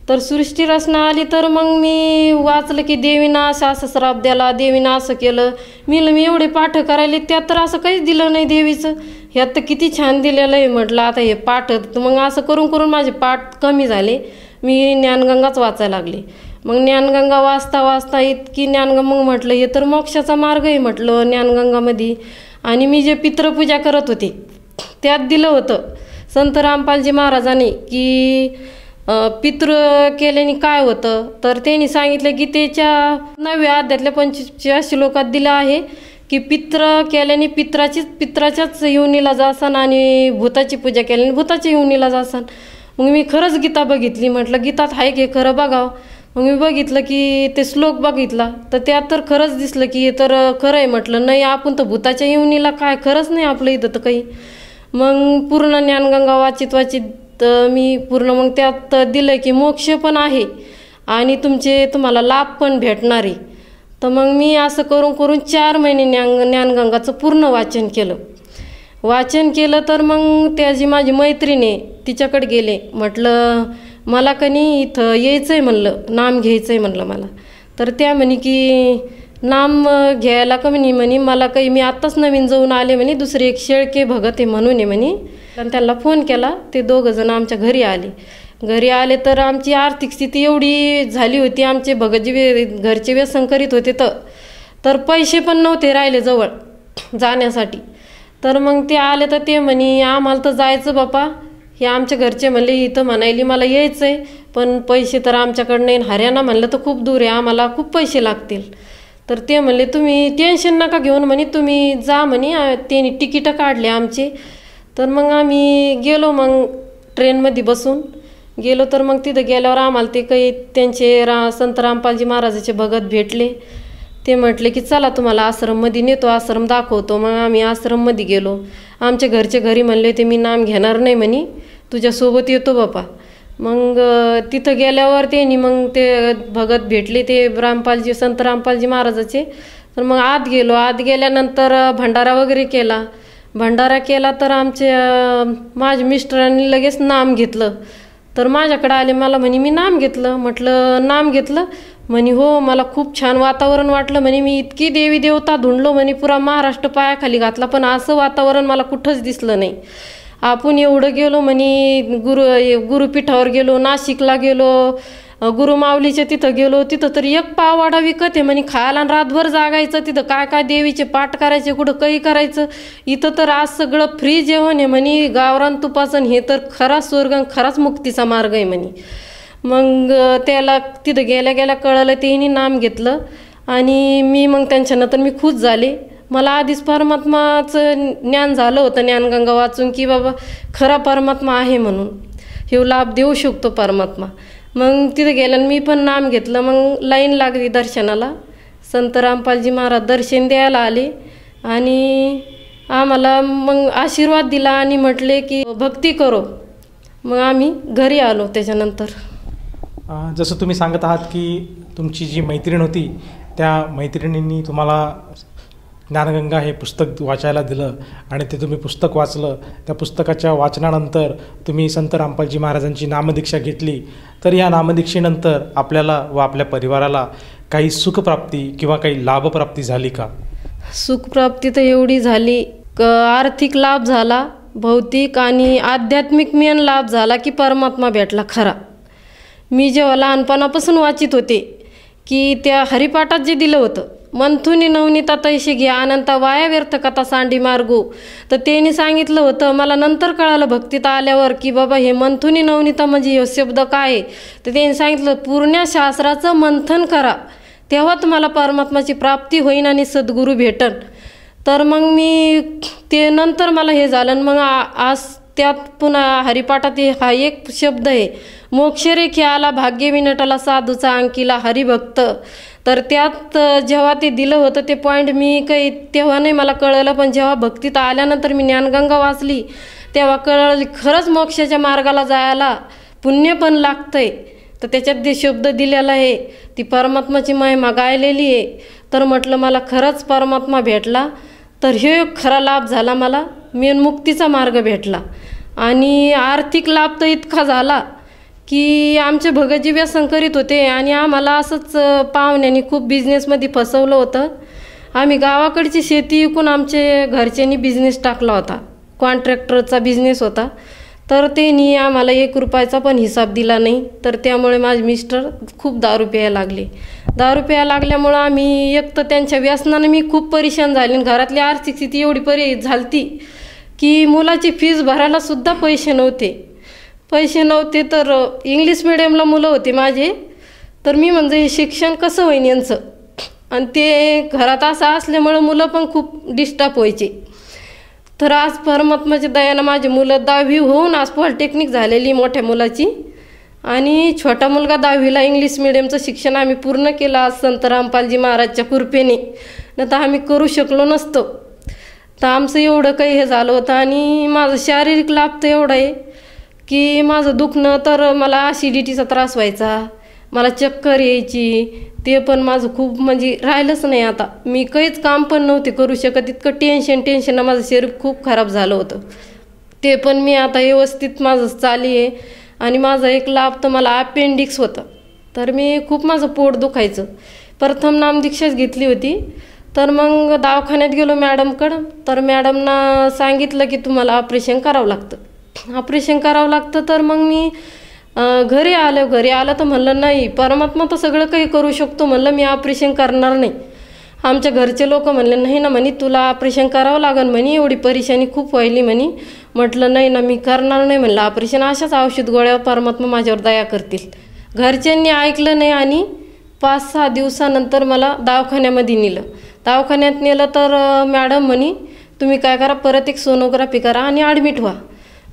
तर सृष्टी रचना आली तर मग मी वाचलं की देवीनं असं श्राप द्याला, देवीनं असं केलं. मी एवढे पाठ करायले, त्यात तर असं काहीच दिलं नाही देवीचं, ह्यात तर किती छान दिलेलं आहे. म्हटलं आता हे पाठ, मग असं करून करून माझे पाठ कमी झाले, मी ज्ञानगंगाच वाचायला लागले. मग ज्ञानगंगा वाचता वाचता इतकी ज्ञानगंगा, मग म्हटलं हे तर मोक्षाचा मार्ग आहे म्हटलं ज्ञानगंगामध्ये. आणि मी जे पितृपूजा करत होते त्यात दिलं होतं संत रामपालजी महाराजांनी की पितृ केल्याने काय होतं. तर त्यांनी सांगितलं की त्याच्या 9व्या अध्यायातल्या 85 श्लोकात दिलं आहे की पितृ केल्याने पित्राच्याच योनीला जासान आणि भूताची पूजा केल्याने भूताच्या योनीला जासान. मग मी खरंच गीता बघितली, म्हटलं गीतात आहे की खरं बघावं. मग मी बघितलं की ते श्लोक बघितला तर त्यात तर खरंच दिसलं की हे तर खरं आहे. म्हटलं नाही आपण तर भूताच्या योनीला काय, खरंच नाही आपलं इथं तर काही. मग पूर्ण ज्ञानगंगा वाचित मी पूर्ण मग त्यात दिलं की मोक्ष पण आहे आणि तुम्हाला लाभ पण भेटणार आहे. तर मग मी असं करून करून 4 महिने ज्ञानगंगाचं पूर्ण वाचन केलं. तर मग त्याची माझी मैत्रीण आहे तिच्याकडे गेले, म्हटलं मला कनी इथं यायचं आहे म्हणलं, नाम घ्यायचं आहे म्हणलं मला. तर त्या म्हणे की नाम घ्यायला का म्हणे मला काही, मी आत्ताच नवीन जाऊन आले म्हणे, दुसरे एक शेळके भगत आहे म्हणून आहे म्हणे. आणि त्यांना फोन केला, ते 2 जण आमच्या घरी आले. तर आमची आर्थिक स्थिती एवढी झाली होती, आमचे भगतजी घरचे व्यसन करीत होते तर पैसे पण नव्हते राहिले जवळ जाण्यासाठी. तर मग ते आले तर ते म्हणे आम्हाला तर जायचं बापा, हे आमच्या घरचे म्हणले इथं म्हणायली मला यायचं आहे पण पैसे तर आमच्याकडं नाही, हरियाणा म्हणलं तर खूप दूर आहे, आम्हाला खूप पैसे लागतील. तर ते म्हणले तुम्ही टेन्शन नका घेऊन म्हणे, तुम्ही जा म्हणे. त्यांनी तिकीटं काढले आमचे. तर मग आम्ही गेलो, मग ट्रेनमध्ये बसून गेलो. तर मग तिथं गेल्यावर आम्हाला ते काही त्यांचे संत रामपालजी महाराजाचे भगत भेटले. ते म्हटले की चला तुम्हाला आश्रममध्ये नेतो, आश्रम दाखवतो. मग आम्ही आश्रममध्ये गेलो. आमच्या घरचे घरी म्हणले होते मी नाम घेणार नाही म्हणे, तुझ्यासोबत येतो बापा. मग तिथं गेल्यावर त्यांनी मग ते भगत भेटले ते संत रामपालजी महाराजाचे. तर मग आत गेलो. आत गेल्यानंतर भंडारा वगैरे केला. तर माझ्या मिस्टरांनी लगेच नाम घेतलं. तर माझ्याकडे आले, मला म्हणे मी नाम घेतलं. म्हटलं नाम घेतलं म्हणे हो, मला खूप छान वातावरण वाटलं म्हणे, मी इतकी देवी देवता धुंडलो म्हणे, पुरा महाराष्ट्र पायाखाली घातला पण असं वातावरण मला कुठंच दिसलं नाही. आपण एवढं गेलो म्हणे, गुरुपीठावर गेलो, नाशिकला गेलो, गुरुमाऊलीच्या तिथं गेलो, तिथं तर एक पाववाडा विकत आहे म्हणे खायला, आणि रातभर जागायचं तिथं, काय काय देवीचे पाठ करायचे, कुठं काही करायचं. इथं तर आज सगळं फ्री जेवण आहे म्हणे, गावरान तुपाचं, हे तर खराच स्वर्ग खराच मुक्तीचा मार्ग आहे म्हणे. मग त्याला तिथं गेल्या गेल्या कळलं, त्यांनी नाम घेतलं आणि मी मग त्यांच्यानंतर मी खुश झाले. मला आधीच परमात्माचं ज्ञान झालं होतं ज्ञानगंगा वाचून की बाबा खरा परमात्मा आहे म्हणून, हे लाभ देऊ शकतो परमात्मा. मग तिथे गेल्यानं मी पण नाम घेतलं. मग लाईन लागली दर्शनाला. संत रामपालजी महाराज दर्शन द्यायला आले आणि आम्हाला मग आशीर्वाद दिला आणि म्हटले की भक्ती करो. मग आम्ही घरी आलो त्याच्यानंतर. जसं तुम्ही सांगत आहात की तुमची जी मैत्रीण होती त्या मैत्रिणींनी तुम्हाला ज्ञानगंगा हे पुस्तक वाचायला दिलं आणि ते तुम्ही पुस्तक वाचलं. त्या पुस्तकाच्या वाचनानंतर तुम्ही संत रामपालजी महाराजांची नामदीक्षा घेतली. तर या नामदीक्षेनंतर आपल्याला व आपल्या परिवाराला काही सुखप्राप्ती किंवा काही लाभप्राप्ती झाली का? सुखप्राप्ती तर एवढी झाली, आर्थिक लाभ झाला, भौतिक आणि आध्यात्मिक मेन लाभ झाला की परमात्मा भेटला खरा. मी जेव्हा लहानपणापासून वाचित होते की त्या हरिपाठात जे दिलं होतं मंथुनी नवनीता तैशी घ्या अनंता वाया व्यर्थ कथा सांडी मार्गो. तर त्यांनी सांगितलं होतं. मला नंतर कळालं भक्तीत आल्यावर की बाबा हे मंथुनी नवनीता म्हणजे हे शब्द काय आहे. तर त्यांनी सांगितलं पूर्ण शास्त्राचं मंथन करा, तेव्हा तुम्हाला परमात्माची प्राप्ती होईन आणि सद्गुरू भेटन. तर मग मी ते नंतर मला हे झालं. मग आज त्यात पुन्हा हरिपाठात हा एक शब्द आहे, मोक्षरेखी आला भाग्य विनटला साधूचा अंकिला हरिभक्त. तर त्यात जेव्हा ते दिलं होतं ते पॉईंट मी काही तेव्हा नाही मला कळलं, पण जेव्हा भक्तीत आल्यानंतर मी ज्ञानगंगा वाचली तेव्हा कळलं खरंच मोक्षाच्या मार्गाला जायला पुण्य पण लागतंय. तर त्याच्यात जे शब्द दिलेला आहे ती परमात्माची महिमा गायलेली आहे. तर म्हटलं मला खरंच परमात्मा भेटला, तर हे खरा लाभ झाला. मला मेन मुक्तीचा मार्ग भेटला. आणि आर्थिक लाभ तर इतका झाला की आमचे भगतजी व्यसन करीत होते आणि आम्हाला असंच पाहुण्यांनी खूप बिझनेसमध्ये फसवलं होतं. आम्ही गावाकडची शेती विकून आमचे घरच्यांनी बिझनेस टाकला होता, कॉन्ट्रॅक्टरचा बिझनेस होता. तर त्यांनी आम्हाला 1 रुपयाचा पण हिसाब दिला नाही. तर त्यामुळे माझे मिस्टर खूप दारू प्यायला लागले. दारू प्यायला लागल्यामुळं आम्ही एक तर त्यांच्या व्यसनानं मी खूप परेशान झाले. घरातली आर्थिक स्थिती एवढी झालती की मुलाची फीस भरायला सुद्धा पैसे नव्हते. तर इंग्लिश मिडियमला मुलं होते माझे. तर मी म्हणजे हे शिक्षण कसं होईन यांचं. आणि ते घरात असं असल्यामुळं मुलं पण खूप डिस्टर्ब व्हायचे. तर आज परमात्माच्या दयानं माझी मुलं 10वी होऊन आज पॉलिटेक्निक झालेली मोठ्या मुलाची. आणि छोटा मुलगा 10वीला इंग्लिश मिडियमचं शिक्षण आम्ही पूर्ण केलं आज संत रामपालजी महाराजच्या कृपेने. नाही तर आम्ही करू शकलो नसतो. तर आमचं एवढं काही हे झालं होतं. आणि माझं शारीरिक लाभ तर एवढा आहे की माझं दुखणं, तर मला ॲसिडिटीचा त्रास व्हायचा, मला चक्कर यायची. ते पण माझं खूप म्हणजे राहिलंच नाही. आता मी काहीच काम पण नव्हते करू शकत. इतकं टेन्शन माझं शरीर खूप खराब झालं होतं. ते पण मी आता व्यवस्थित माझं चाली आहे. आणि माझा एक लाभ तर मला अपेंडिक्स होतं. तर मी खूप माझं पोट दुखायचं. प्रथम नामदीक्षाच घेतली होती. तर मग दवाखान्यात गेलो मॅडमकडं. तर मॅडमना सांगितलं की तुम्हाला ऑपरेशन करावं लागतं. तर मग मी घरी आलं तर म्हणलं नाही, परमात्मा तर सगळं काही करू शकतो. म्हणलं मी ऑपरेशन करणार नाही. आमच्या घरचे लोक म्हणले नाही ना म्हणे, तुला ऑपरेशन करावं लागेल म्हणे, एवढी परेशानी खूप व्हायली म्हणे. म्हटलं नाही ना, मी करणार नाही म्हणलं ऑपरेशन. अशाच औषध गोळ्यावर परमात्मा माझ्यावर दया करतील. घरच्यांनी ऐकलं नाही आणि 5-6 दिवसानंतर मला दवाखान्यामध्ये नेलं. दवाखान्यात नेलं तर मॅडम म्हणे तुम्ही काय करा, परत एक सोनोग्राफी करा आणि ॲडमिट व्हा.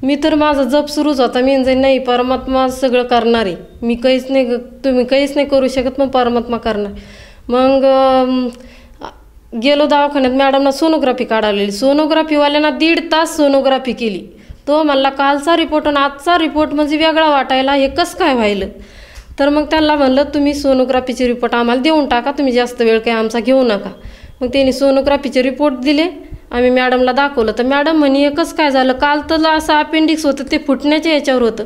मी तर माझा जप सुरूच होता. मी म्हणजे नाही, परमात्मा सगळं करणार आहे. मी काहीच नाही, तुम्ही काहीच नाही करू शकत, मग परमात्मा करणार. मग गेलो दवाखान्यात. मॅडमना सोनोग्राफी काढावलेली. सोनोग्राफीवाल्यांना 1.5 तास सोनोग्राफी केली. तो म्हणला कालचा रिपोर्ट आणि आजचा रिपोर्ट म्हणजे वेगळा वाटायला, हे कसं काय व्हायलं. तर मग त्यांना म्हणलं तुम्ही सोनोग्राफीचे रिपोर्ट आम्हाला देऊन टाका, तुम्ही जास्त वेळ काही आमचा घेऊ नका. मग त्यांनी सोनोग्राफीचे रिपोर्ट दिले. आम्ही मॅडमला दाखवलं. तर मॅडम म्हणे हे कसं काय झालं, काल तर असं अपेंडिक्स होतं, ते फुटण्याच्या याच्यावर होतं.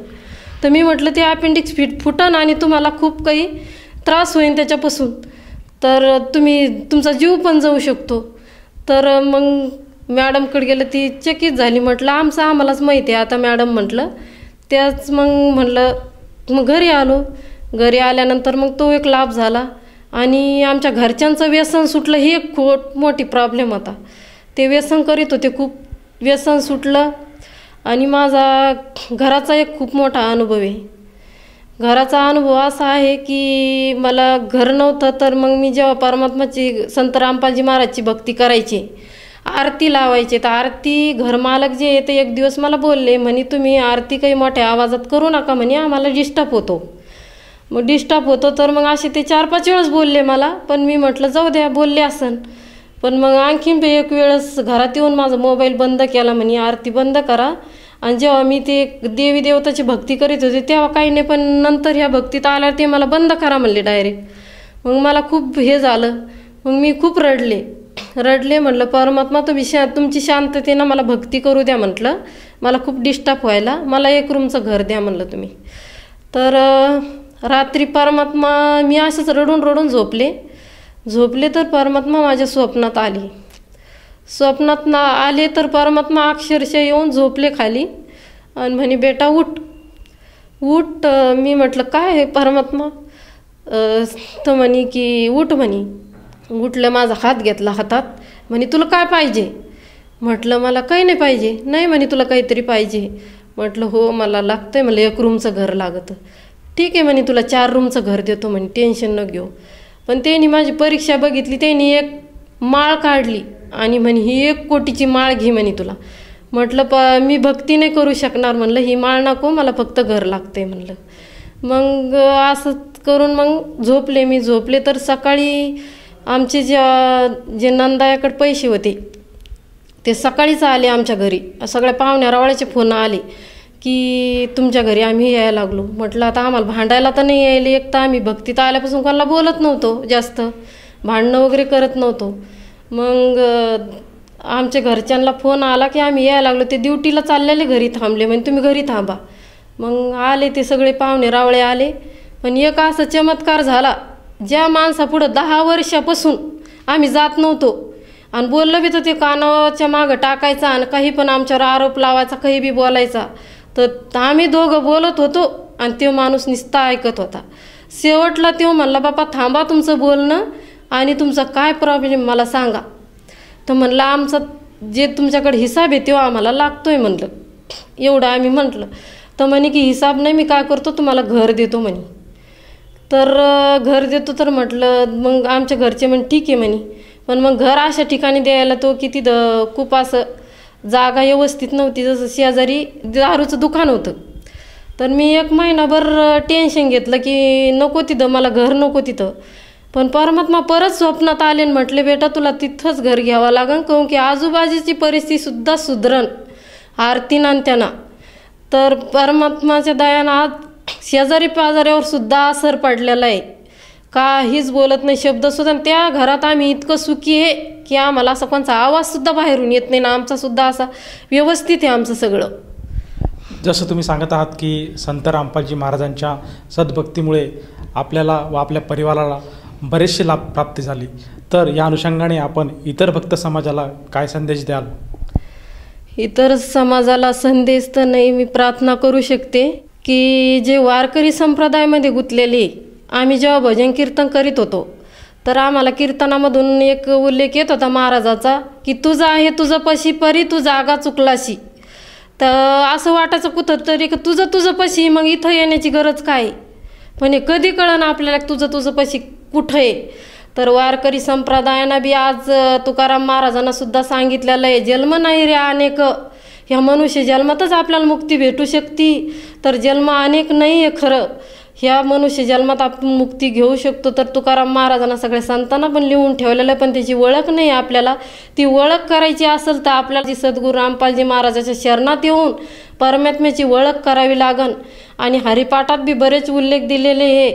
तर मी म्हटलं ते अपेंडिक्स फुटन आणि तुम्हाला खूप काही त्रास होईल त्याच्यापासून, तर तुमचा जीव पण जाऊ शकतो. तर मग मॅडमकडे गेलं, ती चकित झाली. म्हटलं आम्हालाच माहिती आहे आता मॅडम म्हटलं. त्याच मग म्हटलं मग घरी आल्यानंतर मग तो एक लाभ झाला. आणि आमच्या घरच्यांचं व्यसन सुटलं, ही एक खूप मोठी प्रॉब्लेम होता. ते व्यसन करीत होते, खूप व्यसन सुटलं. आणि माझा घराचा एक खूप मोठा अनुभव आहे. घराचा अनुभव असा आहे की मला घर नव्हतं. तर मग मी जेव्हा परमात्माची संत रामपालजी महाराजची भक्ती करायची, आरती लावायचे, तर आरती घरमालक जे आहे ते एक दिवस मला बोलले म्हणे तुम्ही आरती काही मोठ्या आवाजात करू नका म्हणे, आम्हाला डिस्टर्ब होतो. मग डिस्टर्ब होतो तर मग असे ते 4-5 वेळेस बोलले मला. पण मी म्हटलं जाऊ द्या, बोलले असन. पण मग आणखीन एक वेळेस घरात येऊन माझा मोबाईल बंद केला, म्हणे आरती बंद करा. आणि जेव्हा मी ते देवी देवताची भक्ती करीत होते तेव्हा काही नाही, पण नंतर ह्या भक्तीत आल्यावर ते मला बंद करा म्हणले डायरेक्ट. मग मला खूप हे झालं. मग मी खूप रडले. म्हटलं परमात्मा तुमची शांततेनं मला भक्ती करू द्या म्हटलं, मला खूप डिस्टर्ब व्हायला, मला 1 रूमचं घर द्या म्हणलं तुम्ही. तर रात्री परमात्मा, मी असंच रडून झोपले तर परमात्मा माझ्या स्वप्नात आले. तर परमात्मा अक्षरशः येऊन झोपले खाली आणि म्हणे बेटा उठ. मी म्हटलं काय आहे परमात्मा. तर म्हणे की उठ म्हणे. उठलं, माझा हात घेतला हातात, म्हणे तुला काय पाहिजे? म्हटलं मला काही नाही पाहिजे. नाही म्हणे तुला काहीतरी पाहिजे. म्हटलं हो मला लागतंय, मला 1 रूमचं घर लागतं. ठीक आहे म्हणे तुला 4 रूमचं घर देतो म्हणे, टेन्शन न घेऊ. पण त्यांनी माझी परीक्षा बघितली, त्यांनी एक माळ काढली आणि म्हणे ही 1 कोटीची माळ घे म्हणे तुला. म्हटलं मी भक्ती नाही करू शकणार, म्हणलं ही माळ नको, मला फक्त घर लागतंय म्हणलं. मग असं करून मग झोपले. तर सकाळी आमचे जे नंदायाकडे पैसे होते ते सकाळीच आले आमच्या घरी. सगळ्या पाहुण्या रावळ्याचे फोन आले की तुमच्या घरी आम्ही यायला लागलो. म्हटलं आता आम्हाला भांडायला तर नाही यायला, एक तर आम्ही भक्तीत आल्यापासून कोणाला बोलत नव्हतो, जास्त भांडणं वगैरे करत नव्हतो. मग आमच्या घरच्यांना फोन आला की आम्ही यायला लागलो. ते ड्युटीला चाललेले घरी थांबले, म्हणजे तुम्ही घरी थांबा. मग आले ते सगळे पाहुणे रावळे आले. पण एक असा चमत्कार झाला, ज्या माणसापुढं 10 वर्षापासून आम्ही जात नव्हतो आणि बोललं बी तर ते कानाच्या मागं टाकायचा आणि काही पण आमच्यावर आरोप लावायचा, काही बी बोलायचा. तर आम्ही दोघं बोलत होतो आणि तो माणूस नुसता ऐकत होता. शेवटला तो म्हणला बाबा थांबा तुमचं बोलणं आणि तुमचा काय प्रॉब्लेम मला सांगा. तर म्हणलं आमचा जे तुमच्याकडे हिसाब आहे तो आम्हाला लागतोय म्हणलं. एवढं आम्ही म्हटलं. तर म्हणे की हिसाब नाही, मी काय करतो तुम्हाला घर देतो म्हणे. तर घर देतो तर म्हटलं मग आमच्या घरचे म्हणे ठीक आहे म्हणे. पण मग घर अशा ठिकाणी द्यायला तो की तिथं खूप असं जागा व्यवस्थित नव्हती, जसं शेजारी दारूचं दुकान होतं. तर मी 1 महिनाभर टेन्शन घेतलं की नको तिथं, मला घर नको तिथं. पण परमात्मा परत स्वप्नात आले आणि म्हटले बेटा तुला तिथंच घर घ्यावं लागेल, काहून की आजूबाजूची परिस्थितीसुद्धा सुधरण आरतीना त्यांना. तर परमात्माच्या दयानं आज शेजारी पाजाऱ्यावर सुद्धा असर पडलेला आहे. काहीच बोलत नाही शब्दसुद्धा. त्या घरात आम्ही इतकं सुखी आहे की आम्हाला असा कोणचा आवाजसुद्धा बाहेरून येत नाही ना. आमचासुद्धा असा व्यवस्थित आहे आमचं सगळं. जसं तुम्ही सांगत आहात की संत रामपालजी महाराजांच्या सद्भक्तीमुळे आपल्याला व आपल्या परिवाराला बरेचसे लाभ प्राप्ती झाली, तर या अनुषंगाने आपण इतर भक्त समाजाला काय संदेश द्याल? इतर समाजाला संदेश तर नाही, मी प्रार्थना करू शकते की जे वारकरी संप्रदायामध्ये गुंतलेले, आम्ही जेव्हा भजन कीर्तन करीत होतो तर आम्हाला कीर्तनामधून एक उल्लेख येत होता महाराजाचा की तुझं आहे तुझं पशी परी तू जागा चुकलाशी. तर असं वाटायचं कुठं तरी की तुझं पशी, मग इथं येण्याची गरज काय? पण हे कधी कळलं आपल्याला तुझं पशी कुठं आहे. तर वारकरी संप्रदायानं बी आज तुकाराम महाराजांना सुद्धा सांगितलेलं आहे, जन्म नाही रे अनेक, ह्या मनुष्य जन्मातच आपल्याला मुक्ती भेटू शकते. तर जन्म अनेक नाही आहे खरं, ह्या मनुष्य जन्मात आपण मुक्ती घेऊ शकतो. तर तुकाराम महाराजांना सगळ्या संतांना पण लिहून ठेवलेलं, पण त्याची ओळख नाही आपल्याला. ती ओळख करायची असेल तर आपल्याला जी सद्गुरू रामपालजी महाराजाच्या शरणात येऊन परमात्म्याची ओळख करावी लागन. आणि हरिपाठात बी बरेच उल्लेख दिलेले आहे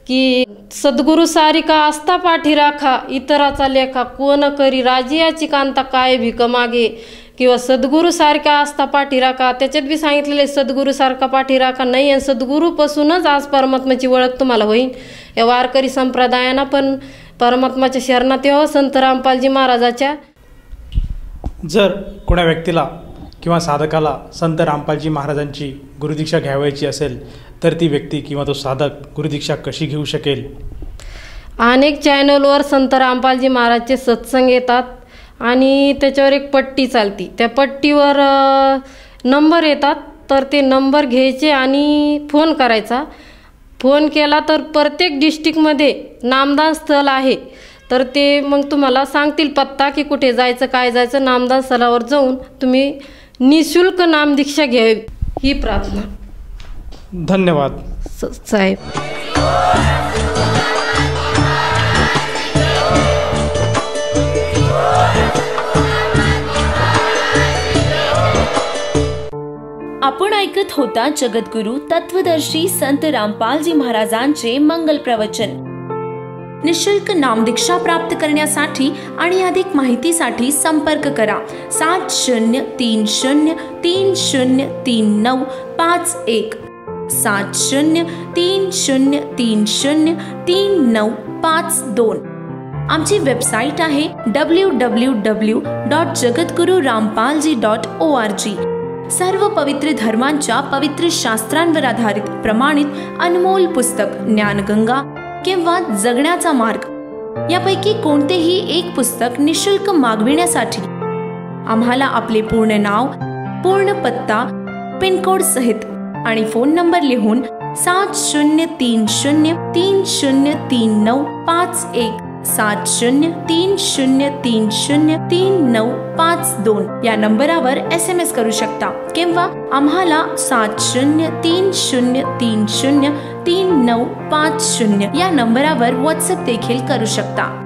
की सद्गुरू सारिका आस्था पाठी राखा, इतराचा लेखा कोण करी, राजियाची कांता काय भिक मागे, किंवा सद्गुरूसारखा आस्था पाठी राखा. त्याच्यात बी सांगितलेले सद्गुरूसारखा पाठी राखा नाही, आणि सद्गुरूपासूनच आज परमात्म्याची ओळख तुम्हाला होईल. या वारकरी संप्रदायांना पण परमात्म्याच्या शरणात यावं संत रामपालजी महाराजाच्या. जर कोणा व्यक्तीला किंवा साधकाला संत रामपालजी महाराजांची गुरुदीक्षा घ्यावायची असेल तर ती व्यक्ती किंवा तो साधक गुरुदीक्षा कशी घेऊ शकेल? अनेक चॅनलवर संत रामपालजी महाराजचे सत्संग येतात आणि त्याच्यावर एक पट्टी चालती, त्या पट्टीवर नंबर येतात. तर ते नंबर घ्यायचे आणि फोन करायचा. फोन केला तर प्रत्येक डिस्ट्रिक्टमध्ये नामदान स्थळ आहे, तर ते मग तुम्हाला सांगतील पत्ता की कुठे जायचं काय जायचं. नामदान स्थळावर जाऊन तुम्ही निःशुल्क नामदीक्षा घ्यावी ही प्रार्थना. धन्यवाद साहेब. आपण ऐकत होता जगद्गुरु तत्वदर्शी संत रामपालजी महाराजांचे मंगल प्रवचन. निःशुल्क नामदीक्षा प्राप्त करण्यासाठी आणि अधिक माहितीसाठी संपर्क करा 7030303951 7030303952. आमची वेबसाईट आहे www.jagadgururampalji.org. सर्व पवित्र धर्मांच्या पवित्र शास्त्रांवर आधारित प्रमाणित अनमोल पुस्तक ज्ञानगंगा किंवा जगण्याचा मार्ग यापैकी कोणतेही एक पुस्तक निशुल्क मागविण्यासाठी आम्हाला आपले पूर्ण नाव, पूर्ण पत्ता, पिनकोड सहित आणि फोन नंबर लिहून 7030303951 7030303952 या नंबरावर SMS करू शकता किंवा आम्हाला 7030303950 या नंबरावर WhatsApp देखील करू शकता.